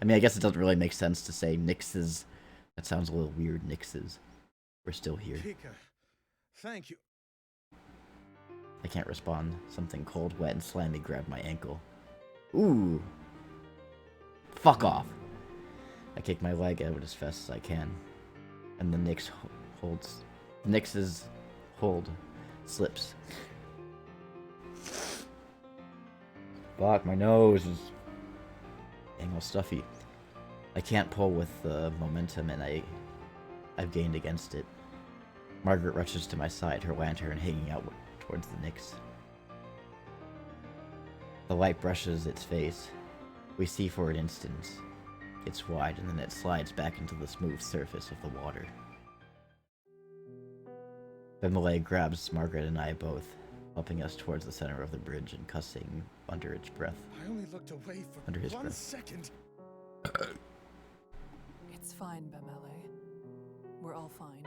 I mean, I guess it doesn't really make sense to say Nixes. That sounds a little weird, Nixes. We're still here. Kika, thank you. I can't respond. Something cold, wet, and slimy grabbed my ankle. Ooh. Fuck off. I kick my leg out as fast as I can. And the Nix holds... Nix's hold slips. Fuck, my nose is getting all stuffy. I can't pull with the momentum, and I've gained against it. Margaret rushes to my side, her lantern hanging out towards the Nix. The light brushes its face. We see for an instant. It's wide, and then it slides back into the smooth surface of the water. Bemele grabs Margaret and I both, helping us towards the center of the bridge and cussing under its breath. I only looked away for Under his 1 breath. second. It's fine, Bemele. We're all fine.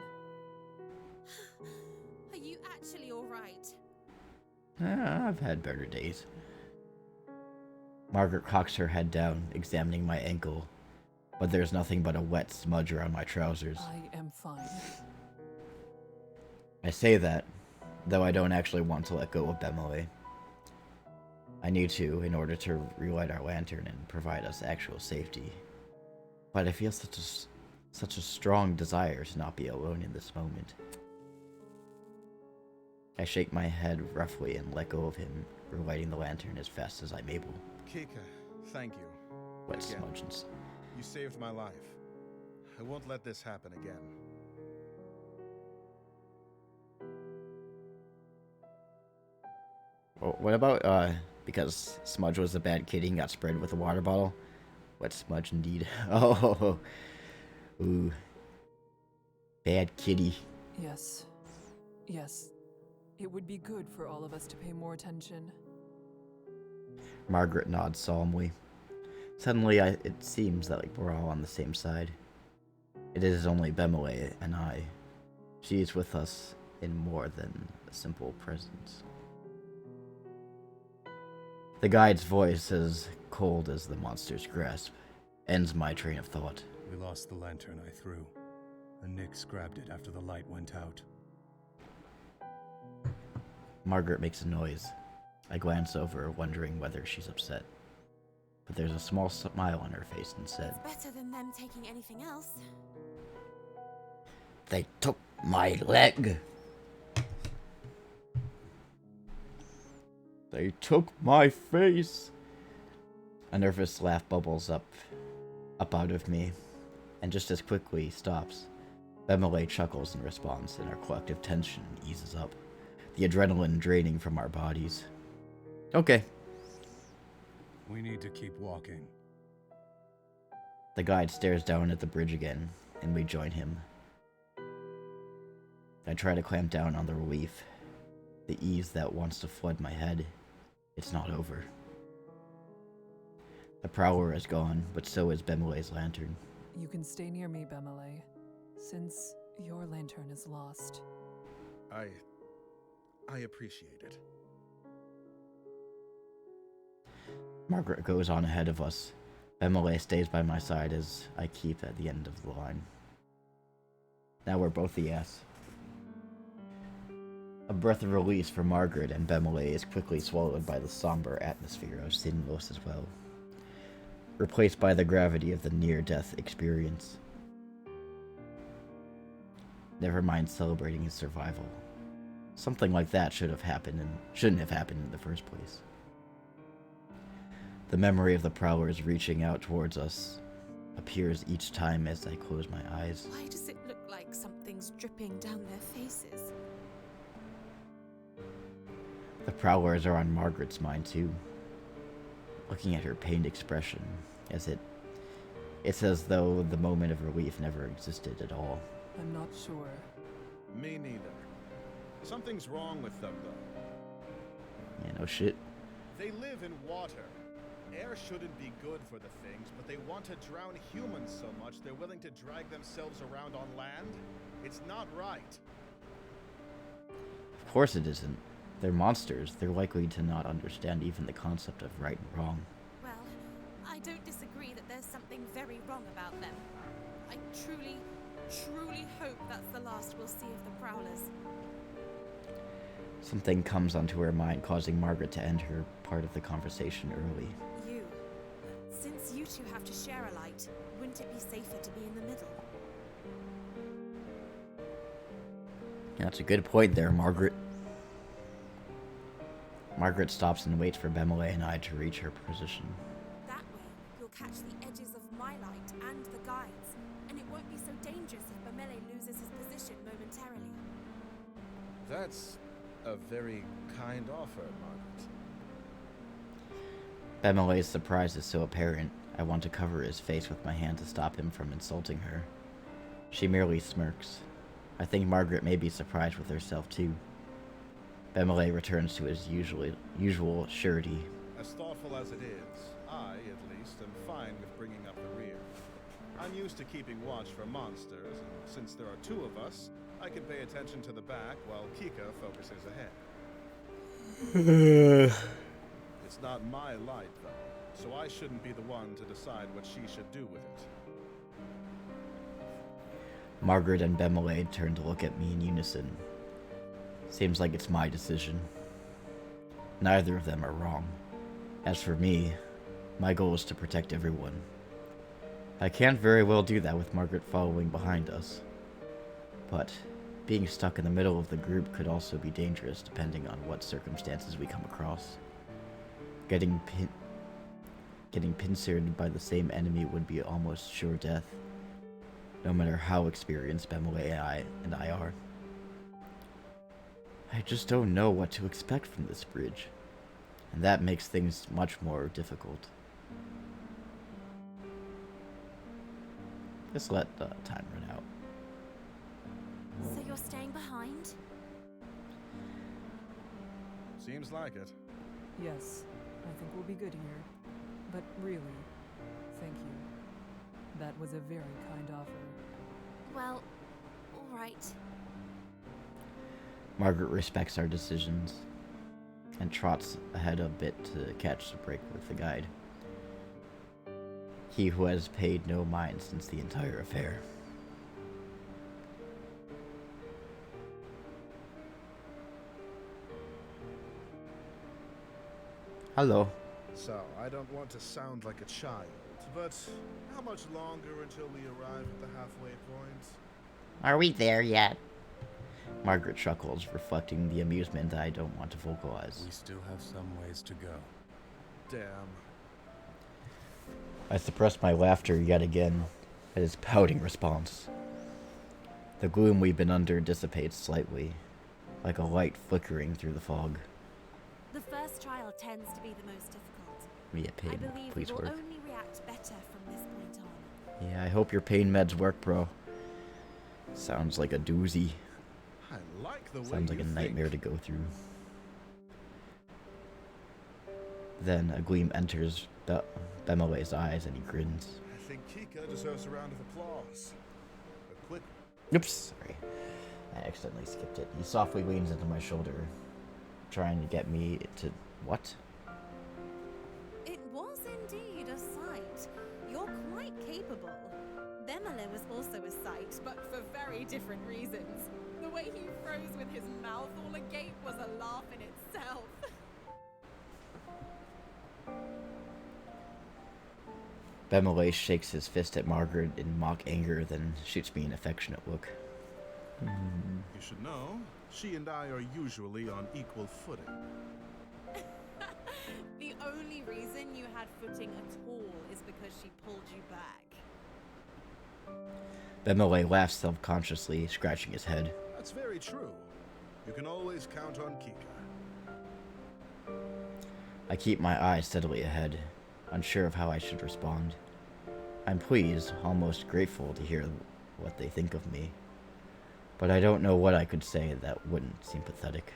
Are you actually alright? I've had better days. Margaret cocks her head down, examining my ankle, but there's nothing but a wet smudge around my trousers. I am fine. I say that, though I don't actually want to let go of Bemele. I need to, in order to relight our lantern and provide us actual safety. But I feel such a strong desire to not be alone in this moment. I shake my head roughly and let go of him, relighting the lantern as fast as I'm able. Kika, thank you. Wet Again. smudges. You saved my life. I won't let this happen again. Well, what about, because Smudge was a bad kid, he got sprayed with a water bottle? Wet smudge indeed. Oh, ooh. Bad kitty. Yes. Yes. It would be good for all of us to pay more attention. Margaret nods solemnly. Suddenly, it seems that we're all on the same side. It is only Bemele and I. She is with us in more than a simple presence. The guide's voice, as cold as the monster's grasp, ends my train of thought. We lost the lantern I threw. The Nix grabbed it after the light went out. Margaret makes a noise. I glance over, wondering whether she's upset. But there's a small smile on her face instead. It's better than them taking anything else. They took my leg. They took my face. A nervous laugh bubbles up out of me, and just as quickly stops. Bemele chuckles in response, and our collective tension eases up, the adrenaline draining from our bodies. Okay. We need to keep walking. The guide stares down at the bridge again, and we join him. I try to clamp down on the relief, the ease that wants to flood my head. It's not over. The prowler is gone, but so is Bemele's lantern. You can stay near me, Bemele, since Your lantern is lost. I appreciate it. Margaret goes on ahead of us. Emily stays by my side as I keep at the end of the line. Now we're both the ass. A breath of release for Margaret and Bemele is quickly swallowed by the somber atmosphere of Sinlos as well, replaced by the gravity of the near-death experience. Never mind celebrating his survival. Something like that shouldn't have happened in the first place. The memory of the prowlers reaching out towards us appears each time as I close my eyes. Why does it look like something's dripping down their faces? The prowlers are on Margaret's mind too. Looking at her pained expression, it's as though the moment of relief never existed at all. I'm not sure. Me neither. Something's wrong with them, though. Yeah, no shit. They live in water. Air shouldn't be good for the things, but they want to drown humans so much they're willing to drag themselves around on land? It's not right. Of course it isn't. They're monsters. They're likely to not understand even the concept of right and wrong. Well, I don't disagree that there's something very wrong about them. I truly hope that's the last we'll see of the Prowlers. Something comes onto her mind, causing Margaret to end her part of the conversation early. Since you two have to share a light, wouldn't it be safer to be in the middle? That's a good point there, Margaret. Margaret stops and waits for Bemele and I to reach her position. That way, you'll catch the edges of my light and the guides, and it won't be so dangerous if Bemele loses his position momentarily. That's a very kind offer, Margaret. Bemele's surprise is so apparent, I want to cover his face with my hand to stop him from insulting her. She merely smirks. I think Margaret may be surprised with herself too. Bemele returns to his usual surety. As thoughtful as it is, I, at least, am fine with bringing up the rear. I'm used to keeping watch for monsters, and since there are two of us, I can pay attention to the back while Kika focuses ahead. It's not my light, though, so I shouldn't be the one to decide what she should do with it. Margaret and Bemele turn to look at me in unison. Seems like it's my decision. Neither of them are wrong. As for me, my goal is to protect everyone. I can't very well do that with Margaret following behind us. But being stuck in the middle of the group could also be dangerous depending on what circumstances we come across. Getting pincered by the same enemy would be almost sure death, no matter how experienced Bemele and I are. I just don't know what to expect from this bridge, and that makes things much more difficult. Just let the time run out. So you're staying behind? Seems like it. Yes, I think we'll be good here. But really, thank you. That was a very kind offer. Well, all right. Margaret respects our decisions and trots ahead a bit to catch the break with the guide. He who has paid no mind since the entire affair. Hello. So, I don't want to sound like a child, but how much longer until we arrive at the halfway point? Are we there yet? Margaret chuckles, reflecting the amusement I don't want to vocalize. We still have some ways to go. Damn. I suppress my laughter yet again at his pouting response. The gloom we've been under dissipates slightly, like a light flickering through the fog. The first trial tends to be the most difficult. Me a I pain, believe please we will work. only react better from this point on. Yeah, I hope your pain meds work, bro. Sounds like a doozy. I like the way Sounds like you a nightmare think. to go through. Then a gleam enters Bemele's eyes and he grins. I think Kika deserves a round of applause. A quick Oops, sorry. I accidentally skipped it. He softly leans into my shoulder, trying to get me to... What? It was indeed a sight. You're quite capable. Bemele was also a sight, but for very different reasons. The way he froze with his mouth all agape was a laugh in itself. Bemele shakes his fist at Margaret in mock anger, then shoots me an affectionate look. You should know, she and I are usually on equal footing. The only reason you had footing at all is because she pulled you back. Bemele laughs self-consciously, scratching his head. That's very true. You can always count on Kika. I keep my eyes steadily ahead, unsure of how I should respond. I'm pleased, almost grateful to hear what they think of me, but I don't know what I could say that wouldn't seem pathetic.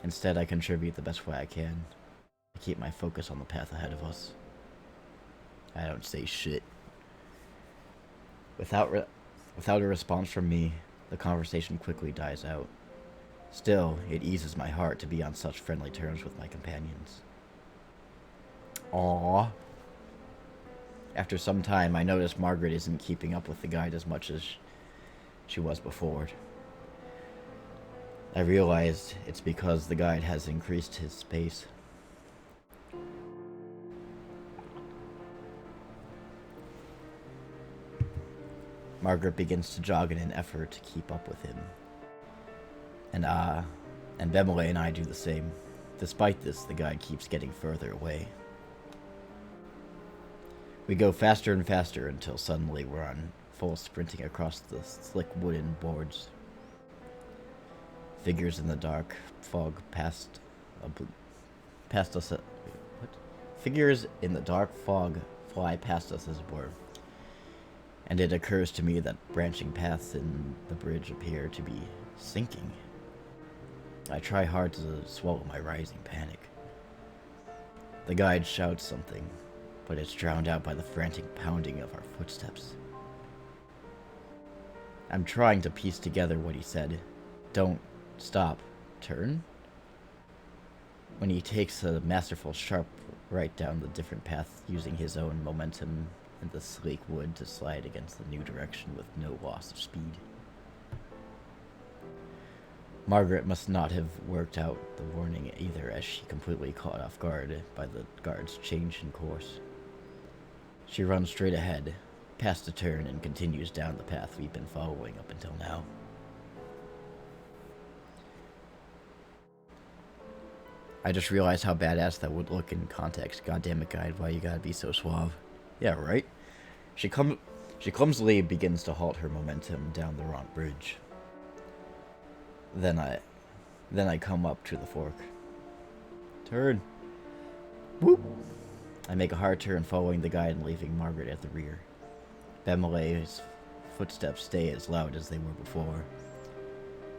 Instead, I contribute the best way I can. I keep my focus on the path ahead of us. I don't say shit. Without a response from me, the conversation quickly dies out. Still, it eases my heart to be on such friendly terms with my companions. Aww. After some time, I notice Margaret isn't keeping up with the guide as much as she was before. I realized it's because the guide has increased his pace. Margaret begins to jog in an effort to keep up with him. And Bemele and I do the same. Despite this, the guide keeps getting further away. We go faster and faster until suddenly we're on full sprinting across the slick wooden boards. Figures in the dark fog past us. What? Figures in the dark fog fly past us as it were. And it occurs to me that branching paths in the bridge appear to be sinking. I try hard to swallow my rising panic. The guide shouts something, but it's drowned out by the frantic pounding of our footsteps. I'm trying to piece together what he said. Don't stop. Turn? When he takes a masterful sharp right down the different path, using his own momentum and the sleek wood to slide against the new direction with no loss of speed. Margaret must not have worked out the warning either, as she completely caught off guard by the guard's change in course. She runs straight ahead, past a turn, and continues down the path we've been following up until now. I just realized how badass that would look in context. Goddamn it, guide, why you gotta be so suave? Yeah, right? She clumsily begins to halt her momentum down the wrong bridge. Then I come up to the fork. Turn. Whoop. I make a hard turn following the guide and leaving Margaret at the rear. Bemele's footsteps stay as loud as they were before,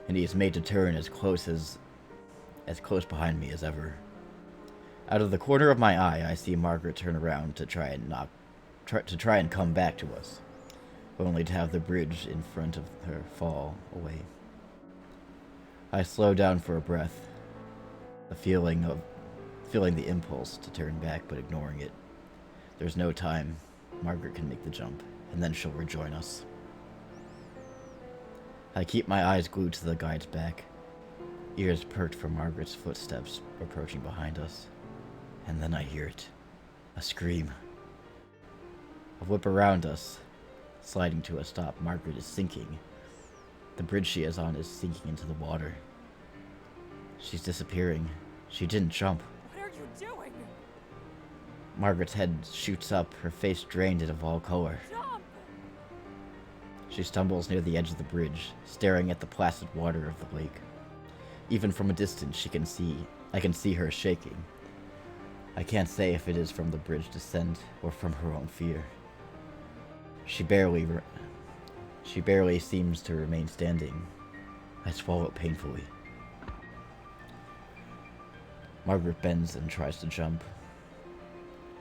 and he is made to turn as close behind me as ever. Out of the corner of my eye, I see Margaret turn around to try and come back to us, only to have the bridge in front of her fall away. I slow down for a breath, feeling the impulse to turn back but ignoring it. There's no time. Margaret can make the jump, and then she'll rejoin us. I keep my eyes glued to the guide's back, ears perked for Margaret's footsteps approaching behind us. And then I hear it. A scream. A whip around us, sliding to a stop. Margaret is sinking. The bridge she is on is sinking into the water. She's disappearing. She didn't jump. What are you doing? Margaret's head shoots up, her face drained and of all color. Jump! She stumbles near the edge of the bridge, staring at the placid water of the lake. Even from a distance, I can see her shaking. I can't say if it is from the bridge descent or from her own fear. She barely seems to remain standing. I swallow painfully. Margaret bends and tries to jump.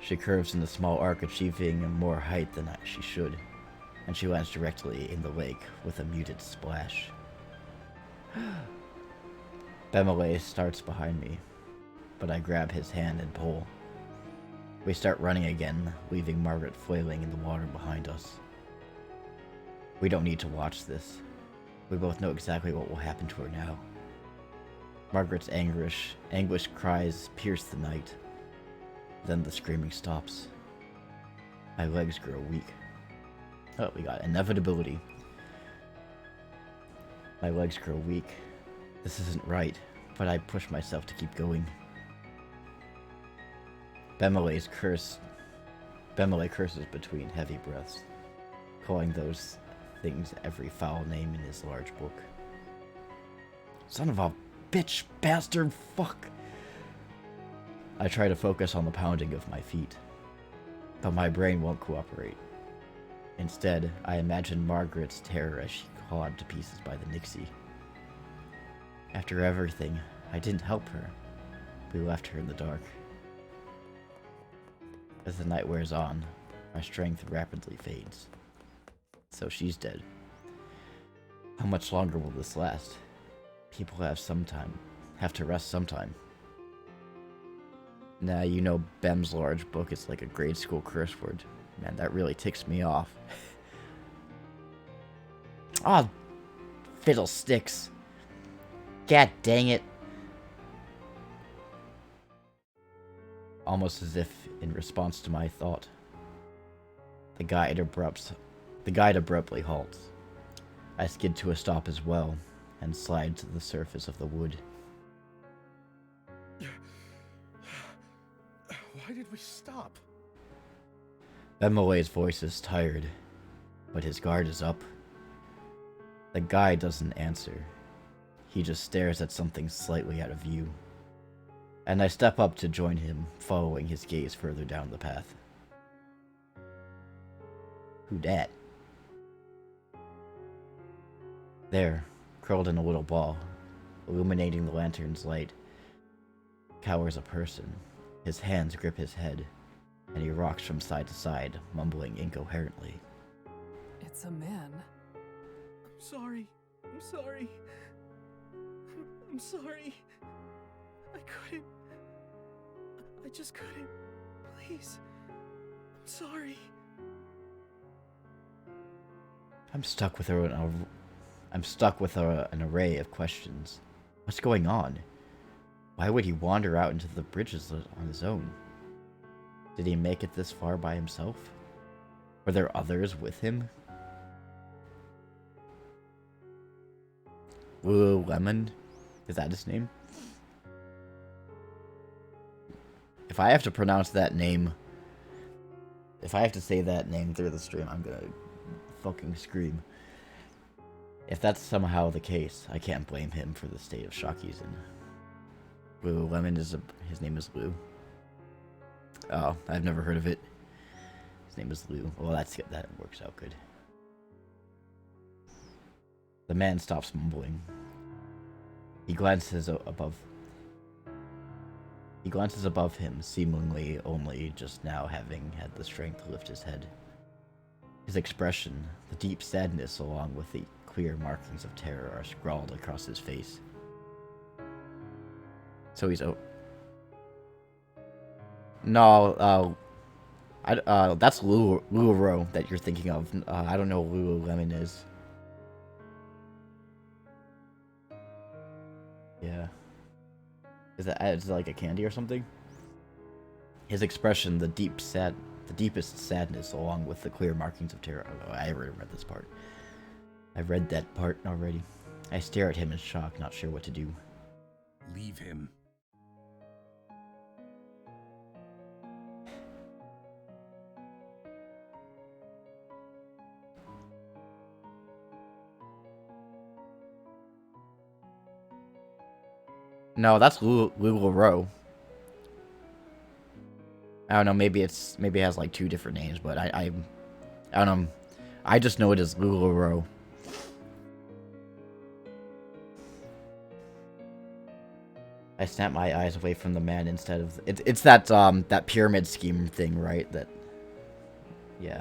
She curves in a small arc, achieving more height than she should. and she lands directly in the lake with a muted splash. Bemele starts behind me, but I grab his hand and pull. We start running again, leaving Margaret flailing in the water behind us. We don't need to watch this. We both know exactly what will happen to her now. Margaret's anguish cries pierce the night. Then the screaming stops. My legs grow weak. Oh, we got inevitability. My legs grow weak. This isn't right, but I push myself to keep going. Bemele curses between heavy breaths, calling those things every foul name in his large book. Son of a bitch, bastard, fuck! I try to focus on the pounding of my feet, but my brain won't cooperate. Instead, I imagine Margaret's terror as she clawed to pieces by the Nixie. After everything, I didn't help her. We left her in the dark. As the night wears on, our strength rapidly fades. So she's dead. How much longer will this last? People have to rest sometime. Nah, you know Bem's large book is like a grade school curse word. Man, that really ticks me off. Ah, fiddlesticks. God dang it. Almost as if in response to my thought, the guide abruptly halts. I skid to a stop as well, and slide to the surface of the wood. Why did we stop? Bemele's voice is tired, but his guard is up. The guide doesn't answer. He just stares at something slightly out of view. And I step up to join him, following his gaze further down the path. Who dat? There, curled in a little ball, illuminating the lantern's light, cowers a person. His hands grip his head, and he rocks from side to side, mumbling incoherently. It's a man. I'm sorry. I'm sorry. I couldn't. I just couldn't. Please. I'm sorry. I'm stuck with an array of questions. What's going on? Why would he wander out into the bridges on his own? Did he make it this far by himself? Were there others with him? Lululemon? Is that his name? If I have to pronounce that name, if I have to say that name through the stream, I'm gonna fucking scream. If that's somehow the case, I can't blame him for the state of shock he's in. Lululemon his name is Lou. Oh, I've never heard of it. His name is Lou. Well, that works out good. The man stops mumbling. He glances above him, seemingly only just now having had the strength to lift his head. His expression, the deep sadness along with the clear markings of terror, are scrawled across his face. So he's No, that's Lululemon that you're thinking of. I don't know what Lululemon is. Yeah. Is it like a candy or something? His expression, the deepest sadness, along with the clear markings of terror. Oh, I already read this part. I've read that part already. I stare at him in shock, not sure what to do. Leave him. No, that's Lululemon. I don't know, maybe it has like two different names, but I don't know. I just know it as Lululemon. I snap my eyes away from the man instead of it's that pyramid scheme thing, right? Yeah.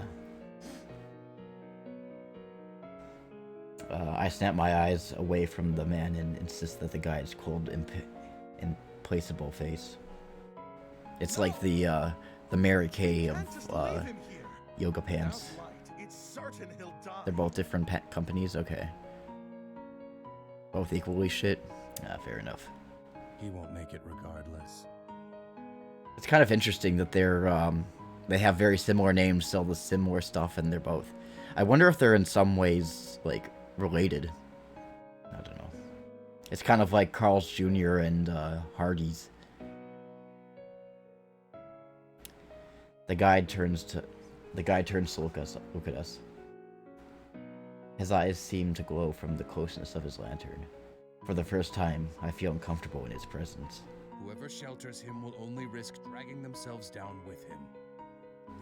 I snap my eyes away from the man and insist that the guy's cold, implacable face. It's like the Mary Kay of yoga pants. They're both different companies. Okay. Both equally shit. Fair enough. He won't make it regardless. It's kind of interesting that they have very similar names, sell the similar stuff, and they're both. I wonder if they're in some ways like related. I don't know. It's kind of like Carl's Jr. and Hardee's. The guide turns to look at us. His eyes seem to glow from the closeness of his lantern. For the first time, I feel uncomfortable in his presence. Whoever shelters him will only risk dragging themselves down with him.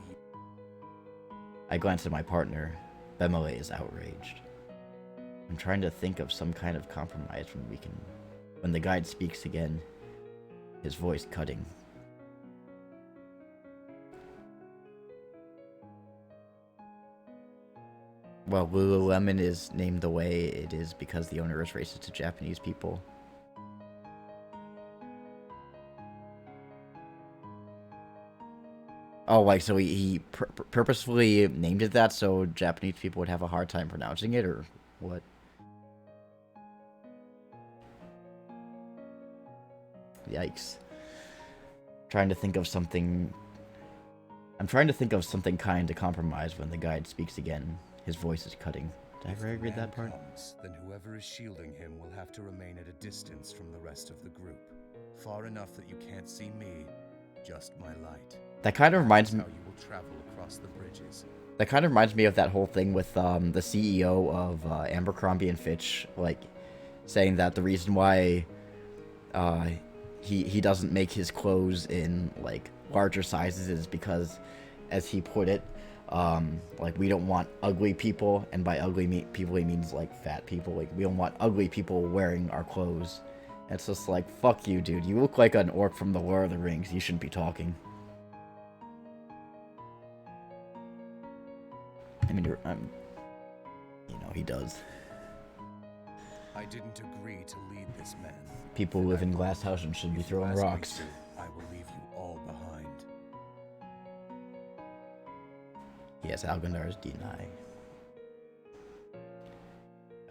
Leave. I glance at my partner. Bemele is outraged. I'm trying to think of some kind of compromise when the guide speaks again, his voice cutting. Well, Lululemon is named the way it is because the owner is racist to Japanese people. Oh, like, so he purposefully named it that so Japanese people would have a hard time pronouncing it, or what? Yikes. I'm trying to think of something kind to compromise when the guide speaks again. His voice is cutting. Did I ever read that part? Then whoever is shielding him will have to remain at a distance from the rest of the group. Far enough that you can't see me, just my light. That kind of reminds me. How you will travel across the bridges. That kind of reminds me of that whole thing with the CEO of Abercrombie and Fitch, like saying that the reason why he doesn't make his clothes in like larger sizes is because, as he put it, like we don't want ugly people, and by ugly people he means like fat people. Like we don't want ugly people wearing our clothes. And it's just like, fuck you, dude. You look like an orc from the Lord of the Rings. You shouldn't be talking. I mean, he does. I didn't agree to lead this man. People who live in glass houses should be throwing rocks. I will leave you all behind. Yes, Algandar's deny.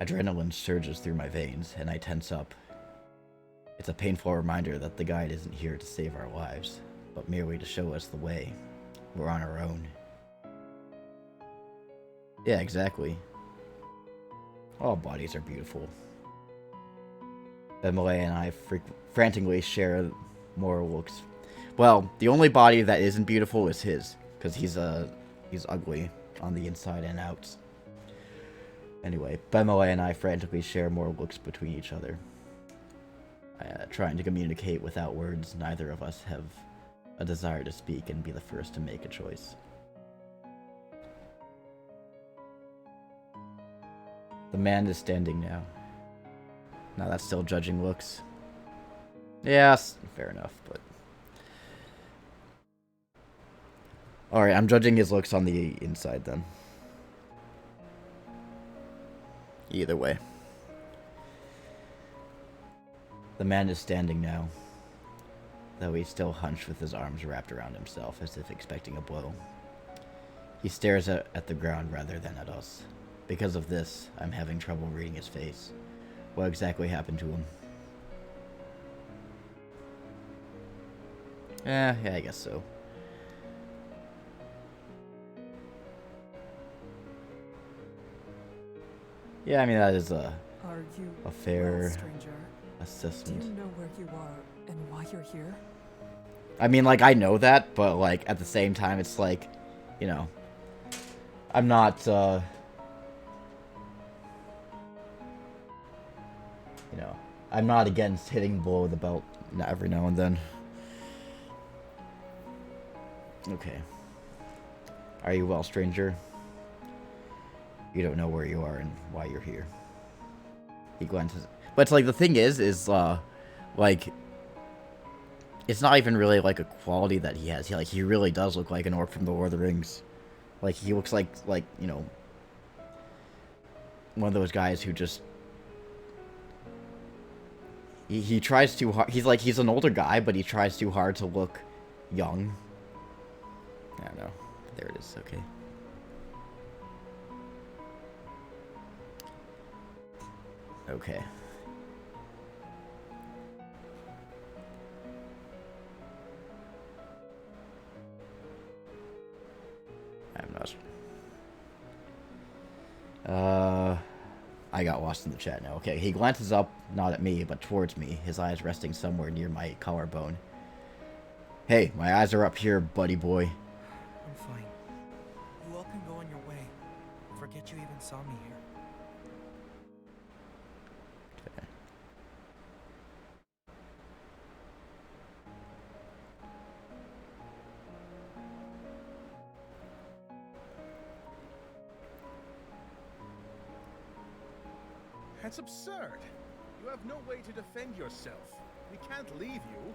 Adrenaline surges through my veins, and I tense up. It's a painful reminder that the guide isn't here to save our lives, but merely to show us the way. We're on our own. Yeah, exactly. All bodies are beautiful. Bemele and I frantically share more looks. Well, the only body that isn't beautiful is his, because he's ugly on the inside and out. Anyway, Bemele and I frantically share more looks between each other. Trying to communicate without words, neither of us have a desire to speak and be the first to make a choice. The man is standing now. Now that's still judging looks. Yes, fair enough, but... Alright, I'm judging his looks on the inside then. Either way. The man is standing now, though he's still hunched with his arms wrapped around himself as if expecting a blow. He stares at the ground rather than at us. Because of this, I'm having trouble reading his face. What exactly happened to him? Yeah, I guess so. Yeah, I mean, that is a fair assessment. Do you know where you are and why you're here? I mean, like, I know that, but, like, at the same time, it's like, you know, I'm not, you know, I'm not against hitting below the belt every now and then. Okay. Are you well, stranger? You don't know where you are and why you're here. He glances. But, like, the thing is, like, it's not even really, like, a quality that he has. He really does look like an orc from the Lord of the Rings. Like, he looks like, you know, one of those guys who just he tries too hard. He's an older guy, but he tries too hard to look young. I don't know. There it is. Okay. Okay. I'm not. I got lost in the chat now. Okay, he glances up, not at me, but towards me, his eyes resting somewhere near my collarbone. Hey, my eyes are up here, buddy boy. I'm fine. You all can go on your way. Forget you even saw me here. Okay. That's absurd. You have no way to defend yourself. We can't leave you.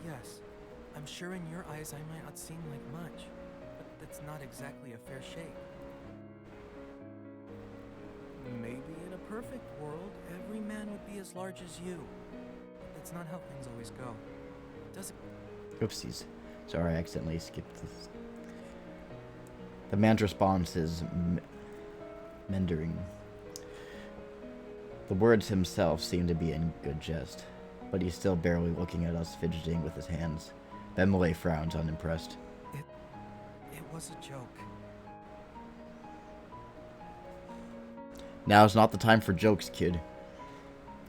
Yes, I'm sure in your eyes I might not seem like much, but that's not exactly a fair shake. Maybe in a perfect world, every man would be as large as you. But that's not how things always go. Does it? Oopsies. Sorry, I accidentally skipped this. The man's response is mendering. The words himself seem to be in good jest, but he's still barely looking at us, fidgeting with his hands. Ben Malay frowns, unimpressed. It was a joke. Now's not the time for jokes, kid.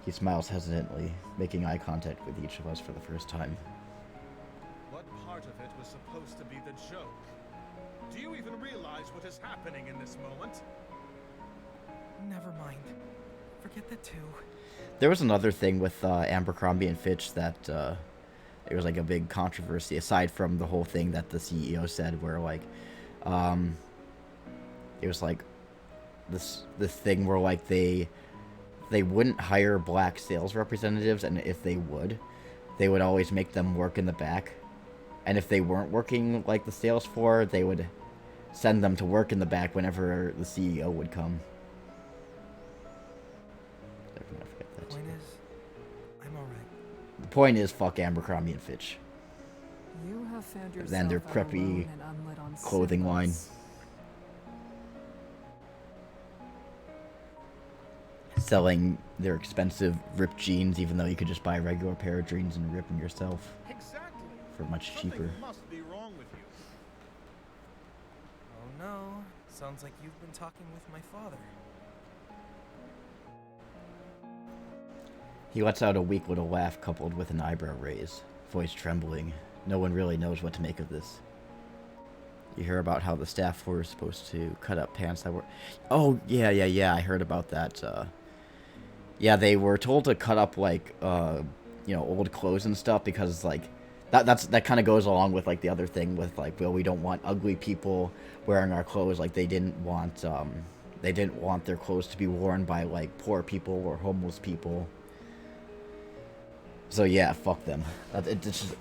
He smiles hesitantly, making eye contact with each of us for the first time. What part of it was supposed to be the joke? Do you even realize what is happening in this moment? Never mind. Forget that too. There was another thing with Abercrombie and Fitch that it was like a big controversy, aside from the whole thing that the CEO said, where like it was like this thing where like they wouldn't hire black sales representatives, and if they would always make them work in the back, and if they weren't working like the sales floor, they would send them to work in the back whenever the CEO would come. Point is, I'm alright. The point is, fuck Abercrombie and Fitch. You have found yourself Then their out preppy alone and unlit on clothing line. symbols. Selling their expensive ripped jeans, even though you could just buy a regular pair of jeans and rip them yourself Exactly. for much cheaper. Something must be wrong with you. Oh no, sounds like you've been talking with my father. He lets out a weak little laugh coupled with an eyebrow raise, voice trembling. No one really knows what to make of this. You hear about how the staff were supposed to cut up pants that were... Oh, yeah, I heard about that. Yeah, they were told to cut up, like, old clothes and stuff, because, like, that kind of goes along with, like, the other thing with, like, well, we don't want ugly people wearing our clothes. Like, they didn't want their clothes to be worn by, like, poor people or homeless people. So yeah, fuck them. It's just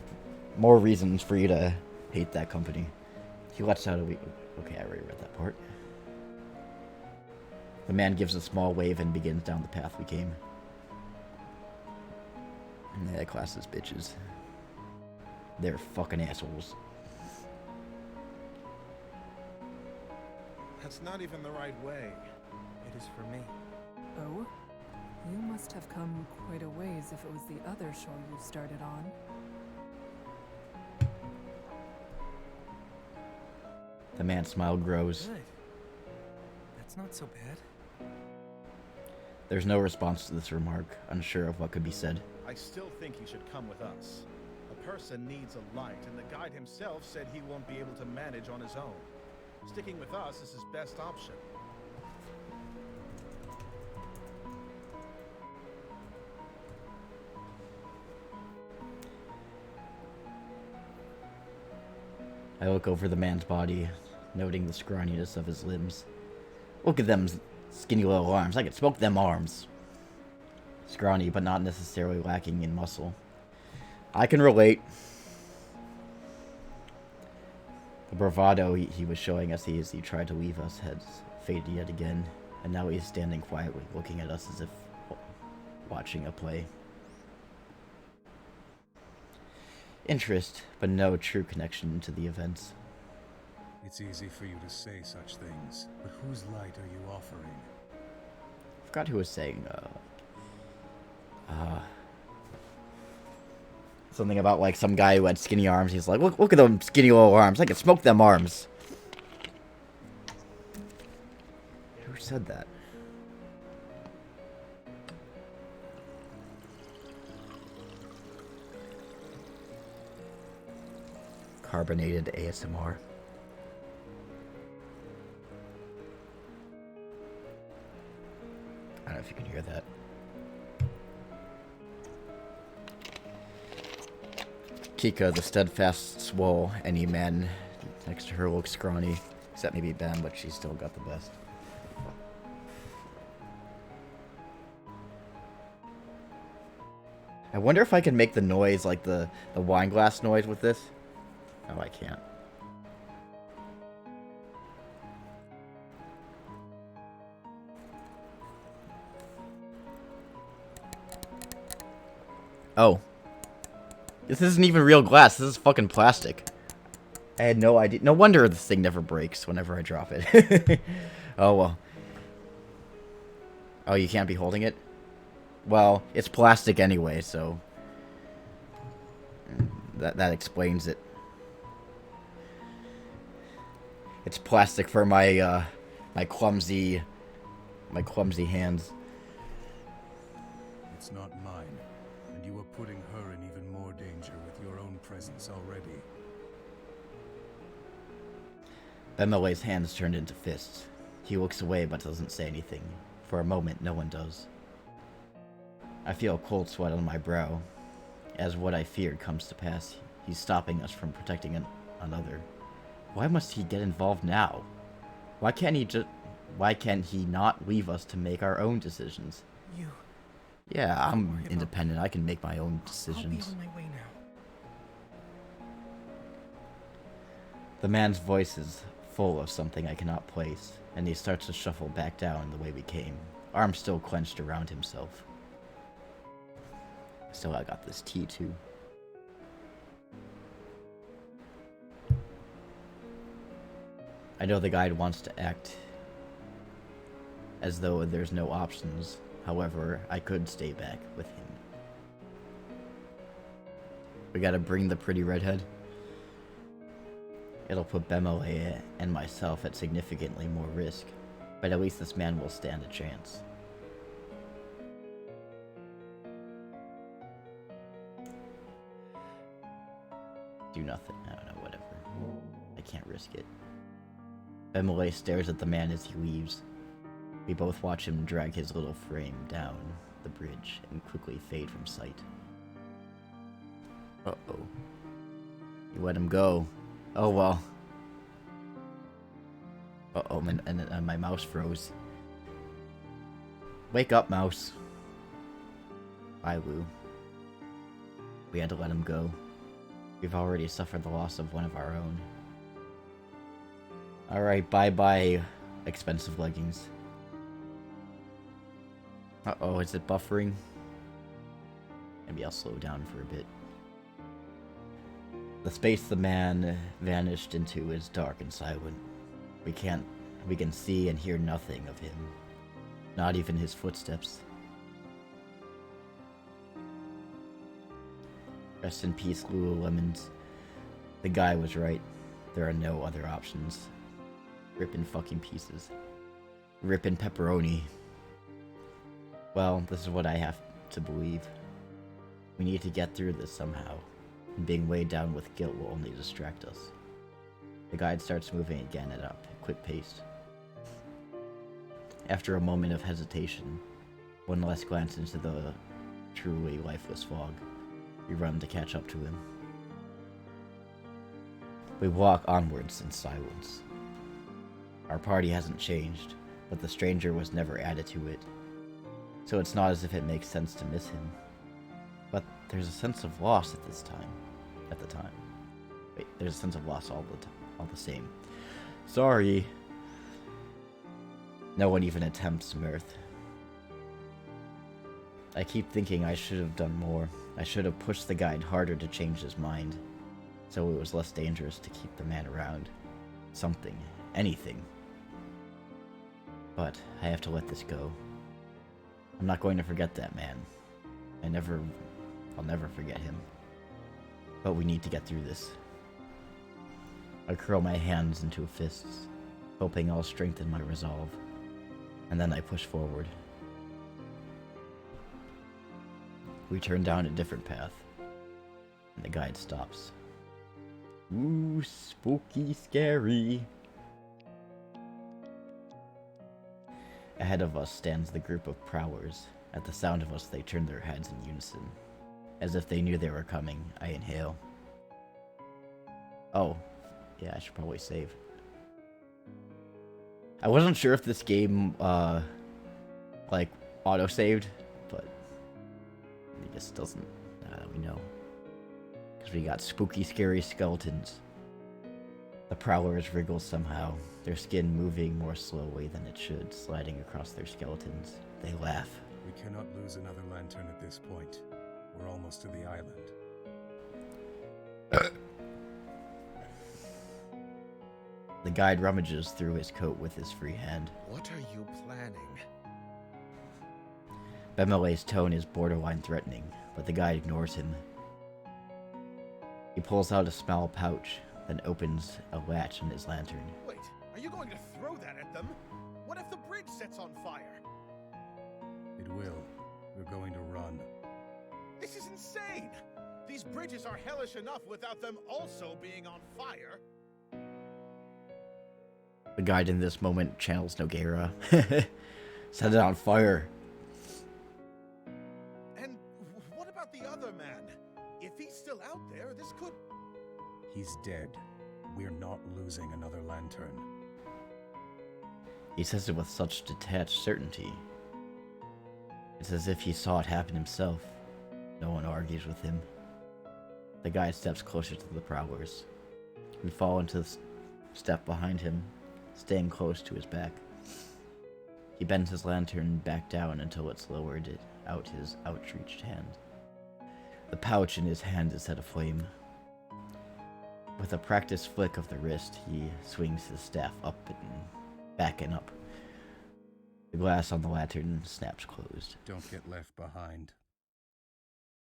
more reasons for you to hate that company. He lets out a week. Okay, I already read that part. The man gives a small wave and begins down the path we came. And that class is bitches. They're fucking assholes. That's not even the right way. It is for me. Oh? You must have come quite a ways if it was the other shore you started on. The man's smile grows. Good. That's not so bad. There's no response to this remark, unsure of what could be said. I still think he should come with us. A person needs a light, and the guide himself said he won't be able to manage on his own. Sticking with us is his best option. I look over the man's body, noting the scrawniness of his limbs. Look at them skinny little arms. I could smoke them arms. Scrawny, but not necessarily lacking in muscle. I can relate. The bravado he was showing us as he tried to leave us had faded yet again, and now he's standing quietly, looking at us as if watching a play. Interest, but no true connection to the events. It's easy for you to say such things, but whose light are you offering? I forgot who was saying, something about, like, some guy who had skinny arms. He's like, look at them skinny little arms. I can smoke them arms. Who said that? Carbonated ASMR. I don't know if you can hear that. Kika, the steadfast swole, any man next to her looks scrawny. Except maybe Ben, but she's still got the best. I wonder if I can make the noise, like the wine glass noise with this. Oh, I can't. Oh. This isn't even real glass. This is fucking plastic. I had no idea. No wonder this thing never breaks whenever I drop it. Oh, well. Oh, you can't be holding it? Well, it's plastic anyway, so... That explains it. It's plastic for my, my clumsy hands. It's not mine, and you are putting her in even more danger with your own presence already. Bemole's hands turned into fists. He looks away but doesn't say anything. For a moment, no one does. I feel a cold sweat on my brow. As what I feared comes to pass, he's stopping us from protecting another. Why must he get involved now? Why can't he not leave us to make our own decisions? You. Yeah, I'm independent. I can make my own decisions. I'll be on my way now. The man's voice is full of something I cannot place, and he starts to shuffle back down the way we came, arms still clenched around himself. Still, I got this tea too. I know the guide wants to act as though there's no options. However, I could stay back with him. We gotta bring the pretty redhead. It'll put Bemole and myself at significantly more risk, but at least this man will stand a chance. Do nothing. I don't know, whatever. I can't risk it. Bemole stares at the man as he leaves. We both watch him drag his little frame down the bridge and quickly fade from sight. Uh-oh. You let him go. Oh, well. Uh-oh, and my mouse froze. Wake up, mouse. Bye, Lou. We had to let him go. We've already suffered the loss of one of our own. Alright, bye-bye, expensive leggings. Uh-oh, is it buffering? Maybe I'll slow down for a bit. The space the man vanished into is dark and silent. We can see and hear nothing of him. Not even his footsteps. Rest in peace, Lululemons. The guy was right. There are no other options. Rip in fucking pieces. Rip in pepperoni. Well, this is what I have to believe. We need to get through this somehow. And being weighed down with guilt will only distract us. The guide starts moving again at a quick pace. After a moment of hesitation, one last glance into the truly lifeless fog, we run to catch up to him. We walk onwards in silence. Our party hasn't changed, but the stranger was never added to it. So it's not as if it makes sense to miss him. But there's a sense of loss at the time. Wait, there's a sense of loss all the time. all the same. Sorry. No one even attempts mirth. I keep thinking I should have done more. I should have pushed the guide harder to change his mind, so it was less dangerous to keep the man around. Something. Anything. But I have to let this go. I'm not going to forget that man. I'll never forget him. But we need to get through this. I curl my hands into fists, hoping I'll strengthen my resolve. And then I push forward. We turn down a different path, and the guide stops. Ooh, spooky, scary. Ahead of us stands the group of prowlers. At the sound of us, they turn their heads in unison. As if they knew they were coming, I inhale. Oh, yeah, I should probably save. I wasn't sure if this game, like, auto-saved, but it just doesn't, we know. Because we got spooky, scary skeletons. The prowlers wriggle somehow, their skin moving more slowly than it should, sliding across their skeletons. They laugh. We cannot lose another lantern at this point. We're almost to the island. The guide rummages through his coat with his free hand. What are you planning? Bemele's tone is borderline threatening, but the guide ignores him. He pulls out a small pouch, then opens a latch on his lantern. Wait, are you going to throw that at them? What if the bridge sets on fire? It will. We're going to run. This is insane! These bridges are hellish enough without them also being on fire. The guide in this moment channels Nogueira. Set it on fire. And what about the other man? If he's still out there, this could... He's dead. We're not losing another lantern. He says it with such detached certainty. It's as if he saw it happen himself. No one argues with him. The guide steps closer to the prowlers. We fall into the step behind him, staying close to his back. He bends his lantern back down until it's lowered out his outstretched hand. The pouch in his hand is set aflame. With a practiced flick of the wrist, he swings his staff up and back and up. The glass on the lantern snaps closed. Don't get left behind.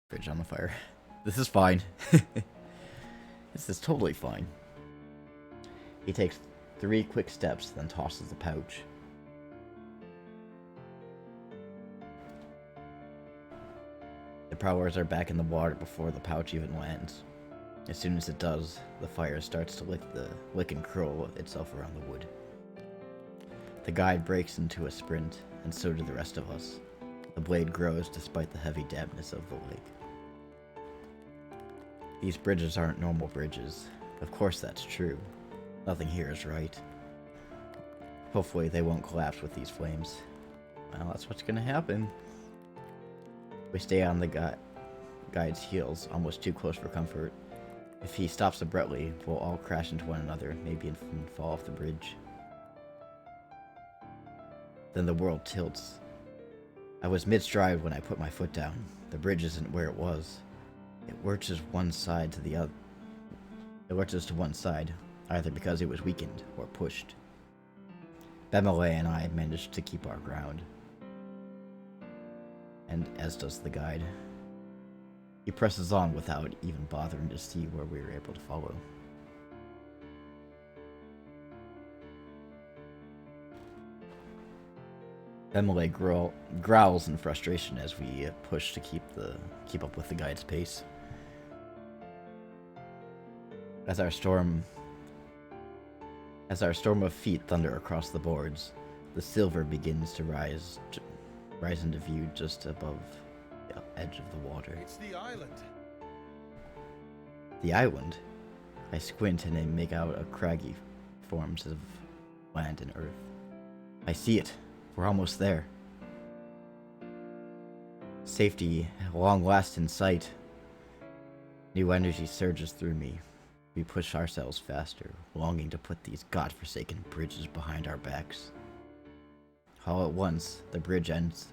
Bridge on the fire. This is fine. This is totally fine. He takes 3 quick steps, then tosses the pouch. The prowlers are back in the water before the pouch even lands. As soon as it does, the fire starts to lick and curl itself around the wood. The guide breaks into a sprint, and so do the rest of us. The blade grows despite the heavy dampness of the lake. These bridges aren't normal bridges. Of course that's true. Nothing here is right. Hopefully they won't collapse with these flames. Well, that's what's gonna happen. We stay on the guide's heels, almost too close for comfort. If he stops abruptly, we'll all crash into one another, maybe even fall off the bridge. Then the world tilts. I was mid-stride when I put my foot down. The bridge isn't where it was. It lurches to one side, either because it was weakened or pushed. Bemele and I managed to keep our ground. And as does the guide. He presses on without even bothering to see where we were able to follow. Bemele growls in frustration as we push to keep up with the guide's pace. As our storm of feet thunder across the boards, the silver begins to rise into view just above the edge of the water. It's the island. The island? I squint and I make out a craggy forms of land and earth. I see it. We're almost there. Safety, at long last in sight. New energy surges through me. We push ourselves faster, longing to put these godforsaken bridges behind our backs. All at once, the bridge ends,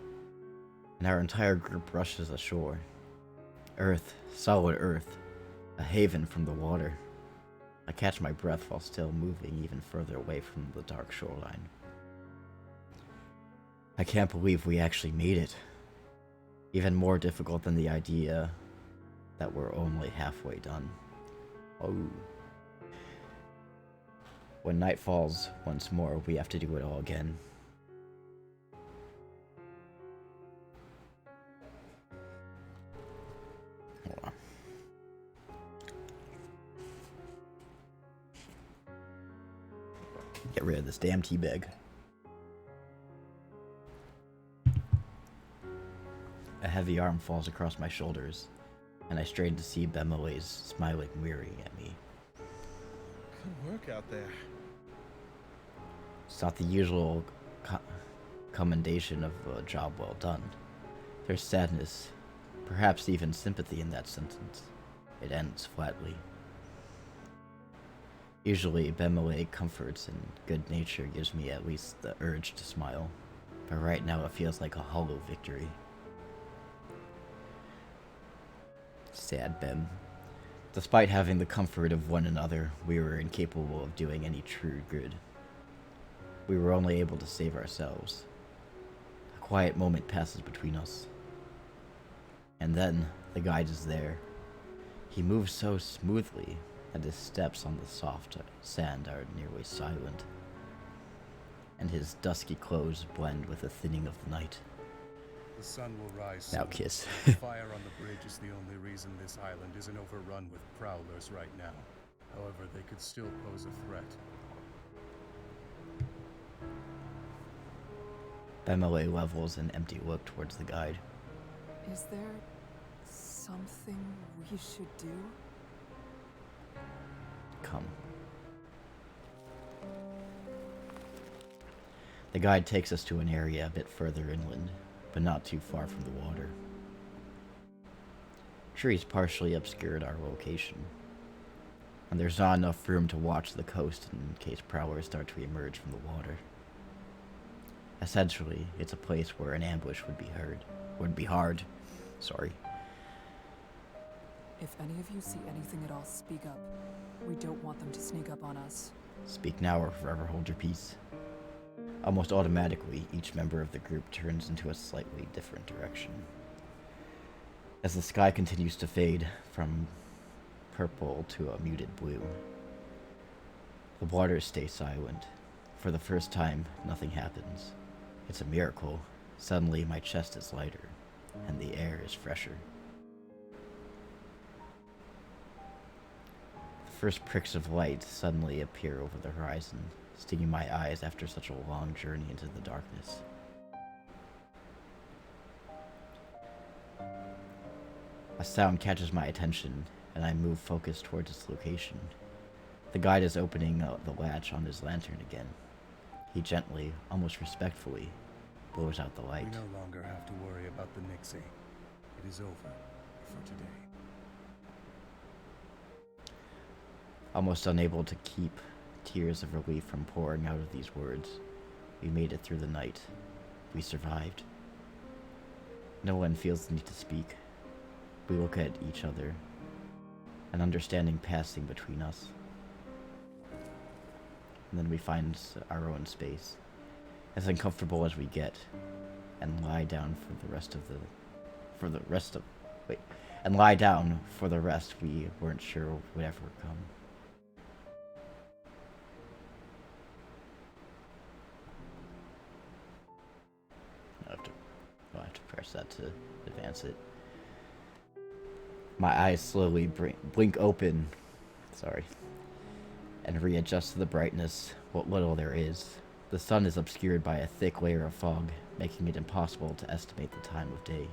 and our entire group rushes ashore. Earth, solid earth, a haven from the water. I catch my breath while still moving even further away from the dark shoreline. I can't believe we actually made it. Even more difficult than the idea that we're only halfway done. Oh. When night falls once more, we have to do it all again. Hold on. Get rid of this damn tea bag. A heavy arm falls across my shoulders, and I strain to see Bemele's smiling weary at me. Good work out there. It's not the usual commendation of a job well done. There's sadness, perhaps even sympathy in that sentence. It ends flatly. Usually, Bemele comforts and good nature gives me at least the urge to smile, but right now it feels like a hollow victory. Sad Bem. Despite having the comfort of one another, we were incapable of doing any true good. We were only able to save ourselves. A quiet moment passes between us. And then, the guide is there. He moves so smoothly that his steps on the soft sand are nearly silent. And his dusky clothes blend with the thinning of the night. The sun will rise Now soon. kiss. The fire on the bridge is the only reason this island isn't overrun with prowlers right now. However, they could still pose a threat. Bemele levels an empty look towards the guide. Is there something we should do? Come. The guide takes us to an area a bit further inland, but not too far from the water. Trees partially obscured our location, and there's not enough room to watch the coast in case prowlers start to emerge from the water. Essentially, it's a place where an ambush would be hard. Sorry. If any of you see anything at all, speak up. We don't want them to sneak up on us. Speak now or forever hold your peace. Almost automatically, each member of the group turns into a slightly different direction. As the sky continues to fade from purple to a muted blue, the waters stay silent. For the first time, nothing happens. It's a miracle. Suddenly, my chest is lighter, and the air is fresher. The first pricks of light suddenly appear over the horizon, stinging my eyes after such a long journey into the darkness. A sound catches my attention, and I move focused towards its location. The guide is opening the latch on his lantern again. He gently, almost respectfully, blows out the light. We no longer have to worry about the Nixie. It is over for today. Almost unable to keep tears of relief from pouring out of these words, we made it through the night. We survived. No one feels the need to speak. We look at each other, an understanding passing between us. And then we find our own space, as uncomfortable as we get, and lie down for the rest we weren't sure would ever come. I'll have to press that to advance it. My eyes slowly blink open, and readjust to the brightness, what little there is. The sun is obscured by a thick layer of fog, making it impossible to estimate the time of day.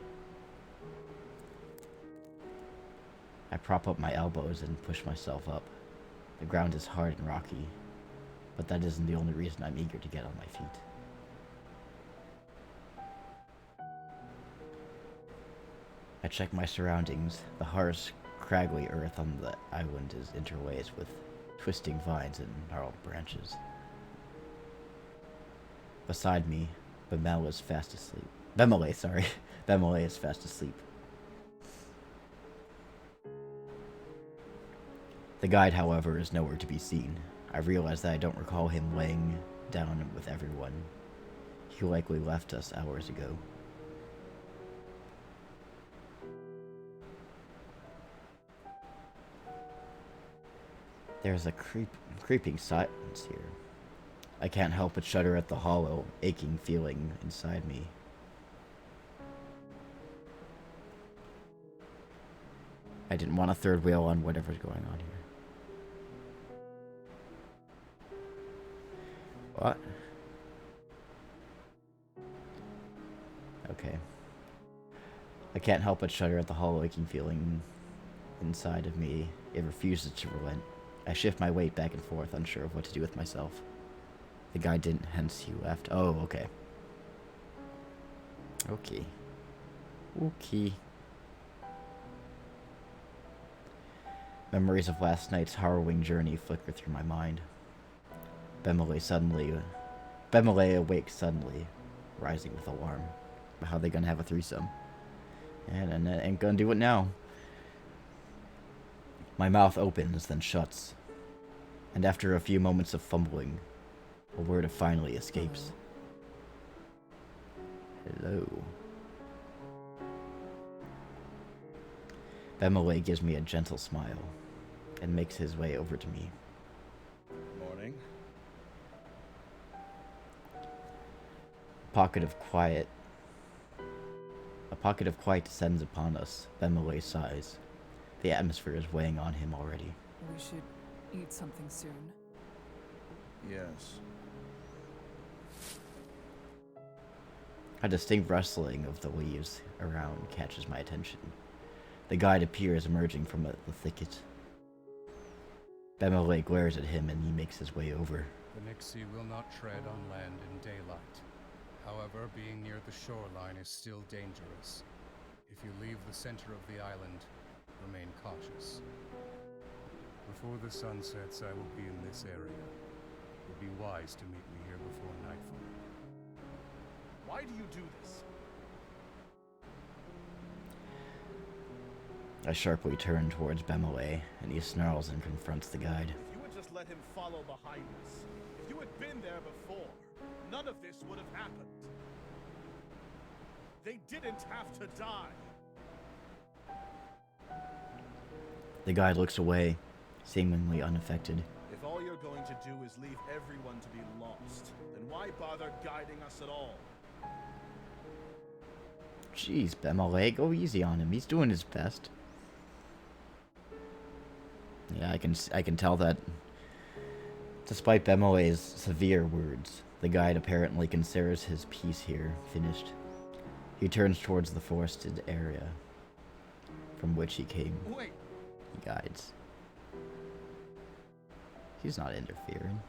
I prop up my elbows and push myself up. The ground is hard and rocky, but that isn't the only reason I'm eager to get on my feet. I check my surroundings. The harsh craggy earth on the island is interlaced with twisting vines and gnarled branches. Beside me, Bemele is fast asleep. Bemele, sorry. Bemele is fast asleep. The guide, however, is nowhere to be seen. I realize that I don't recall him laying down with everyone. He likely left us hours ago. There's a creeping silence here. I can't help but shudder at the hollow, aching feeling inside me. I didn't want a third wheel on whatever's going on here. What? Okay. I can't help but shudder at the hollow, aching feeling inside of me. It refuses to relent. I shift my weight back and forth, unsure of what to do with myself. The guy didn't, hence he left. Oh, okay. Okay. Okay. Memories of last night's harrowing journey flicker through my mind. Bemele awakes suddenly, rising with alarm. But how are they gonna have a threesome? And Annette ain't gonna do it now. My mouth opens, then shuts. And after a few moments of fumbling, a word finally escapes. Hello. Bemele gives me a gentle smile and makes his way over to me. Morning. A pocket of quiet descends upon us. Bemele sighs. The atmosphere is weighing on him already. We should eat something soon. Yes. A distinct rustling of the leaves around catches my attention. The guide appears emerging from the thicket. Bemele glares at him and he makes his way over. The Nixie will not tread on land in daylight. However, being near the shoreline is still dangerous. If you leave the center of the island, remain cautious. Before the sun sets, I will be in this area. It would be wise to meet me here before nightfall. Why do you do this? I sharply turn towards Bemele, and he snarls and confronts the guide. If you had just let him follow behind us, if you had been there before, none of this would have happened. They didn't have to die. The guide looks away, seemingly unaffected. If all you're going to do is leave everyone to be lost, then why bother guiding us at all? Jeez, Bemele, go easy on him. He's doing his best. Yeah, I can tell that despite Bemele's severe words, the guide apparently considers his piece here finished. He turns towards the forested area from which he came. Wait! He guides. He's not interfering.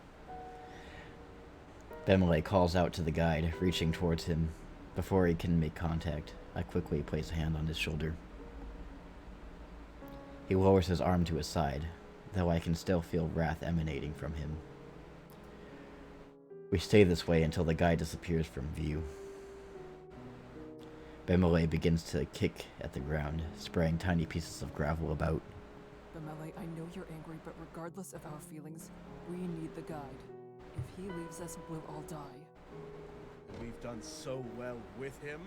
Bemele calls out to the guide, reaching towards him. Before he can make contact, I quickly place a hand on his shoulder. He lowers his arm to his side, though I can still feel wrath emanating from him. We stay this way until the guide disappears from view. Bemele begins to kick at the ground, spraying tiny pieces of gravel about. Bemele, I know you're angry, but regardless of our feelings, we need the guide. If he leaves us, we'll all die. We've done so well with him.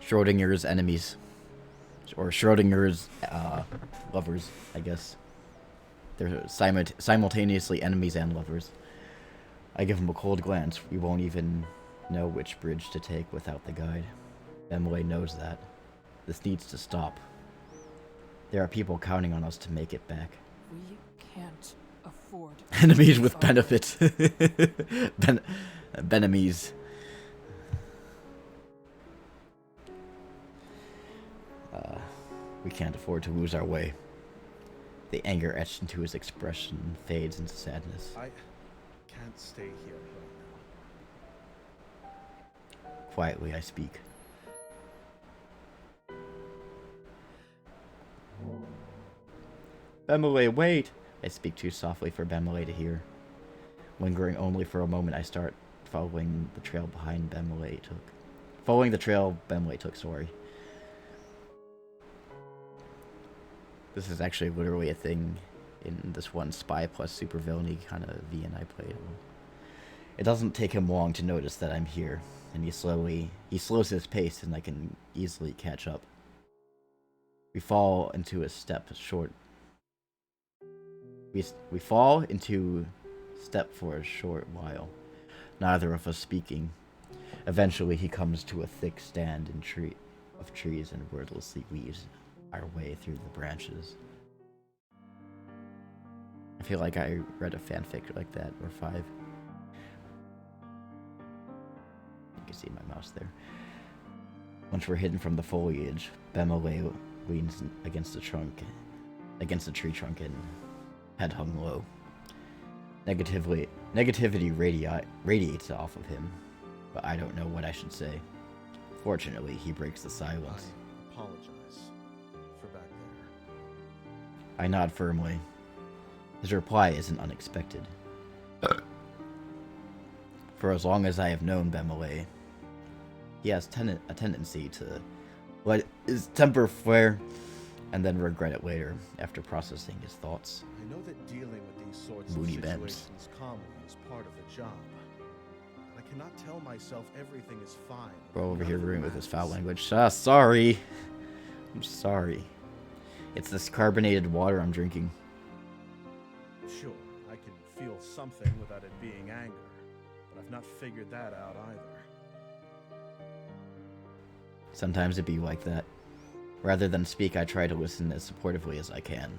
Schrodinger's enemies. Or Schrodinger's lovers, I guess. They're simultaneously enemies and lovers. I give him a cold glance. We won't even know which bridge to take without the guide. Bemele knows that. This needs to stop. There are people counting on us to make it back. We can't afford Enemies with benefits. Benemies. We can't afford to lose our way. The anger etched into his expression fades into sadness. I can't stay here right Quietly, I speak. Bemele, wait! I speak too softly for Bemele to hear. Lingering only for a moment, I start following the trail behind Bemele took. Following the trail Bemele took, sorry. This is actually literally a thing in this one spy plus supervillainy kind of VN I played. It doesn't take him long to notice that I'm here, and he slows his pace and I can easily catch up. We fall into a step short. We fall into step for a short while, neither of us speaking. Eventually he comes to a thick stand of trees and wordlessly weaves our way through the branches. I feel like I read a fanfic like that, or 5. You can see my mouse there. Once we're hidden from the foliage, Bemele leans against the tree trunk and head hung low. Negativity radiates off of him, but I don't know what I should say. Fortunately, he breaks the silence. I apologize for back there. I nod firmly. His reply isn't unexpected. For as long as I have known Bemele, he has a tendency to let his temper flare and then regret it later after processing his thoughts. I know that dealing with these sorts Moody of Bems. situations calmly is part of the job. I cannot tell myself everything is fine. Bro over None here of it ruined with his foul matters. language. Sorry. I'm sorry. It's this carbonated water I'm drinking. Sure, I can feel something without it being anger, but I've not figured that out either. Sometimes it be like that. Rather than speak, I try to listen as supportively as I can,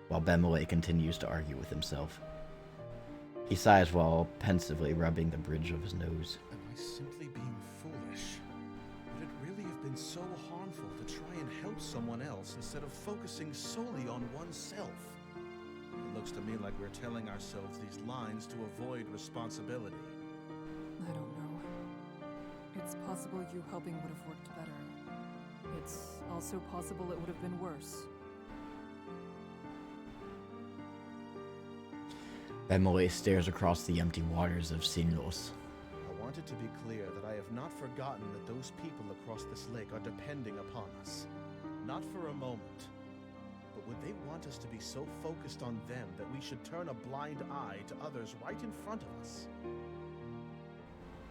while Bemele continues to argue with himself. He sighs while pensively rubbing the bridge of his nose. Am I simply being foolish? Would it really have been so harmful to try and help someone else instead of focusing solely on oneself? It looks to me like we're telling ourselves these lines to avoid responsibility. I don't know. It's possible you helping would have worked better. It's also possible it would have been worse. Bemele stares across the empty waters of Signos. I want it to be clear that I have not forgotten that those people across this lake are depending upon us. Not for a moment. But would they want us to be so focused on them that we should turn a blind eye to others right in front of us?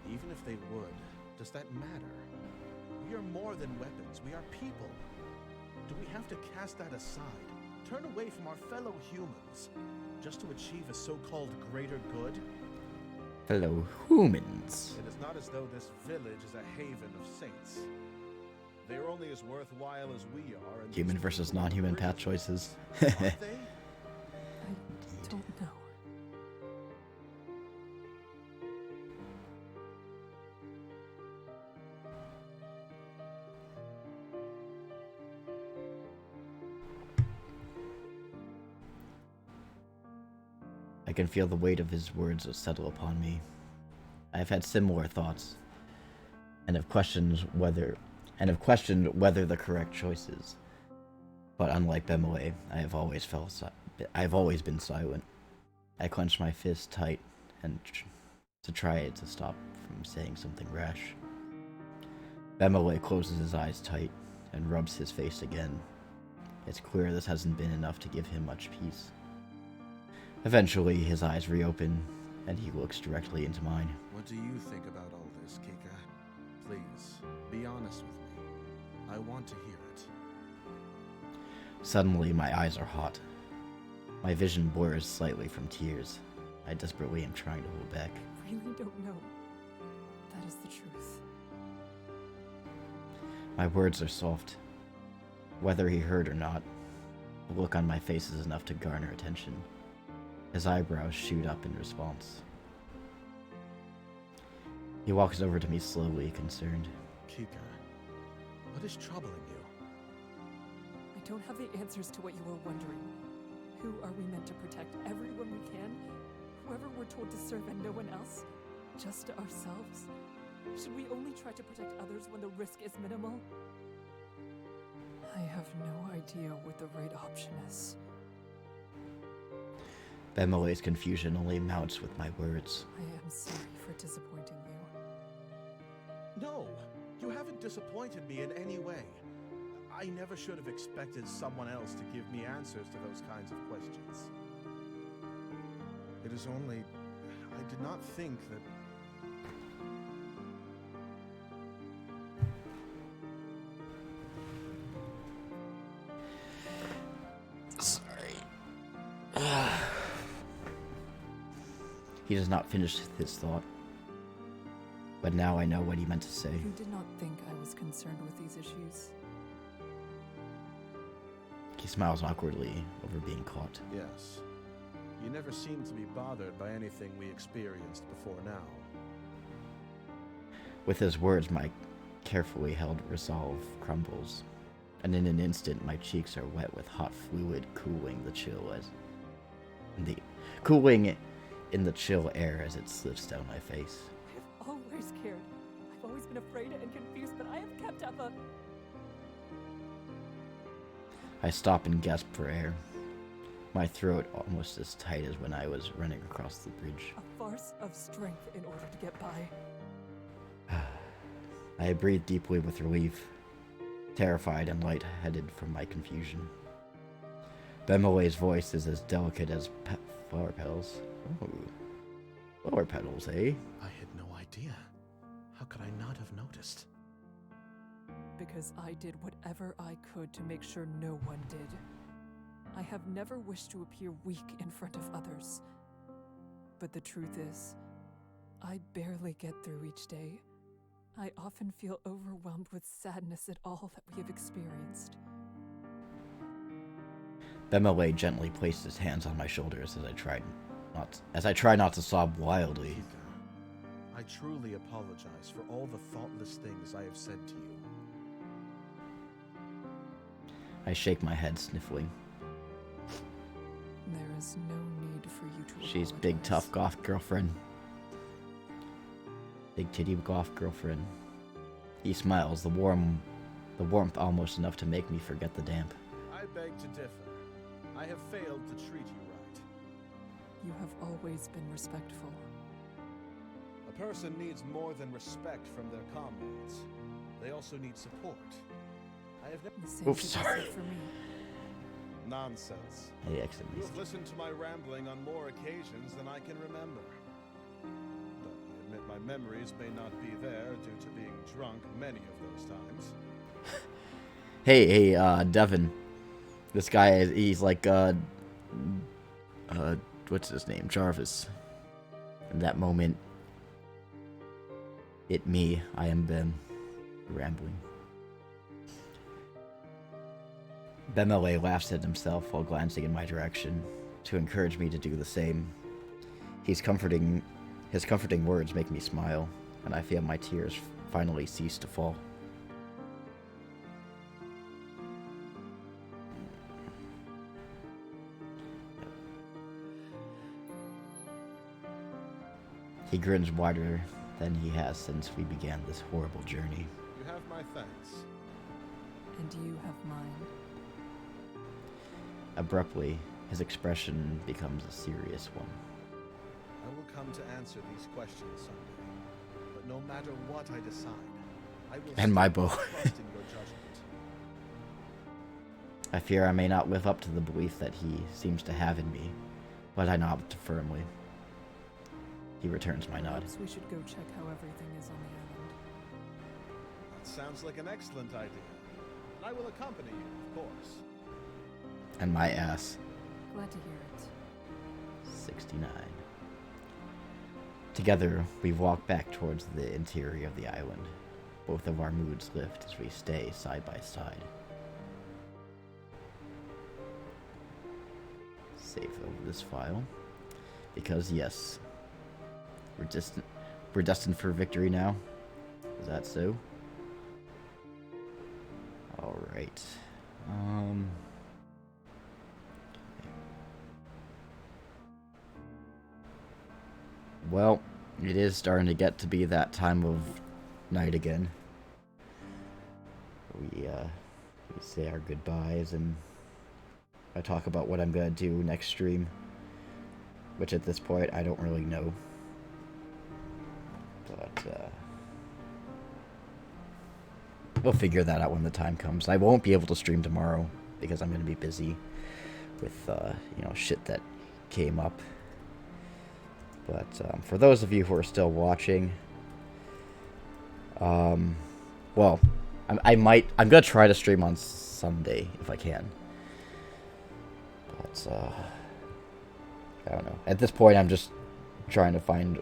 Even if they would, does that matter? We are more than weapons. We are people. Do we have to cast that aside? Turn away from our fellow humans just to achieve a so-called greater good? Fellow humans. It is not as though this village is a haven of saints. They are only as worthwhile as we are. And Human versus non-human path choices. Are they? I don't know. I can feel the weight of his words settle upon me. I have had similar thoughts, and have questioned whether the correct choice is. But unlike Bemele, I have always been silent. I clench my fist tight and to try to stop from saying something rash. Bemele closes his eyes tight and rubs his face again. It's clear this hasn't been enough to give him much peace. Eventually, his eyes reopen, and he looks directly into mine. What do you think about all this, Kika? Please, be honest with me. I want to hear it. Suddenly, my eyes are hot. My vision blurs slightly from tears. I desperately am trying to hold back. I really don't know. That is the truth. My words are soft. Whether he heard or not, the look on my face is enough to garner attention. His eyebrows shoot up in response. He walks over to me slowly, concerned. Kika, what is troubling you? I don't have the answers to what you are wondering. Who are we meant to protect? Everyone we can? Whoever we're told to serve and no one else? Just ourselves? Should we only try to protect others when the risk is minimal? I have no idea what the right option is. Bemole's confusion only mounts with my words. I am sorry for disappointing you. No, you haven't disappointed me in any way. I never should have expected someone else to give me answers to those kinds of questions. It is only... I did not think that... Sorry. He does not finish his thought. But now I know what he meant to say. You did not think I was concerned with these issues. He smiles awkwardly over being caught. Yes. You never seemed to be bothered by anything we experienced before now. With his words, my carefully held resolve crumbles, and in an instant my cheeks are wet with hot fluid cooling in the chill air as it slips down my face. I've always cared. I've always been afraid and confused, but I have kept up a... I stop and gasp for air, my throat almost as tight as when I was running across the bridge. a farce of strength in order to get by. I breathe deeply with relief, terrified and lightheaded from my confusion. Bemole's voice is as delicate as flower petals. Oh, flower petals, eh? I had no idea. How could I not have noticed? Because I did whatever I could to make sure no one did. I have never wished to appear weak in front of others. But the truth is, I barely get through each day. I often feel overwhelmed with sadness at all that we have experienced. Bemole gently placed his hands on my shoulders as I try not to sob wildly. Chica, I truly apologize for all the thoughtless things I have said to you. I shake my head, sniffling. There is no need for you to She's big, apologize. tough goth girlfriend. Big titty goth girlfriend. He smiles, the warmth almost enough to make me forget the damp. I beg to differ. I have failed to treat you right. You have always been respectful. A person needs more than respect from their comrades. They also need support. I have never... The same Oops, could be sorry. said for me. Nonsense. I You accidentally. have listened to my rambling on more occasions than I can remember. Though I admit my memories may not be there due to being drunk many of those times. Hey, Devin. This guy he's like, what's his name? Jarvis. In that moment, I am Ben. Rambling. Bemole laughs at himself while glancing in my direction to encourage me to do the same. His comforting words make me smile, and I feel my tears finally cease to fall. He grins wider than he has since we began this horrible journey. You have my thanks. And you have mine. Abruptly, his expression becomes a serious one. I will come to answer these questions someday. But no matter what I decide, I will And my still bow. trust in your judgment. I fear I may not live up to the belief that he seems to have in me, but I nod firmly. He returns my nod. Perhaps we should go check how everything is on the island. That sounds like an excellent idea. And I will accompany you, of course. And my ass. Glad to hear it. 69. Together, we walk back towards the interior of the island. Both of our moods lift as we stay side by side. Save over this file. Because yes, we're destined for victory now. Is that so? Alright. Well, it is starting to get to be that time of night again. We say our goodbyes and I talk about what I'm gonna do next stream. which at this point I don't really know. But we'll figure that out when the time comes. I won't be able to stream tomorrow because I'm going to be busy with shit that came up. But for those of you who are still watching, well, I'm gonna try to stream on Sunday if I can. But I don't know. At this point, I'm just trying to find.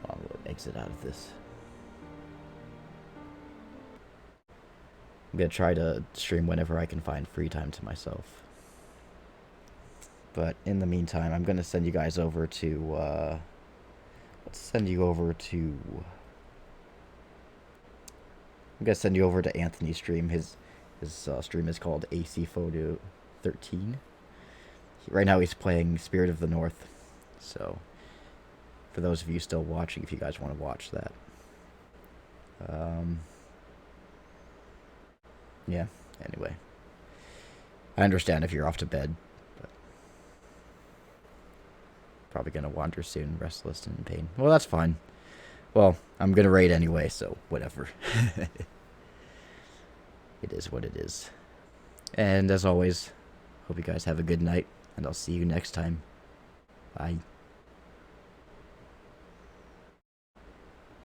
I'll exit out of this. I'm gonna try to stream whenever I can find free time to myself. But in the meantime, I'm gonna send you guys over to. Let's send you over to. I'm gonna send you over to Anthony's stream. His stream is called AC Photo 13. Right now he's playing Spirit of the North. So, for those of you still watching, if you guys want to watch that. Yeah, anyway. I understand if you're off to bed, but probably gonna wander soon, restless and in pain. Well, that's fine. Well, I'm gonna raid anyway, so whatever. It is what it is. And as always, hope you guys have a good night, and I'll see you next time. Bye.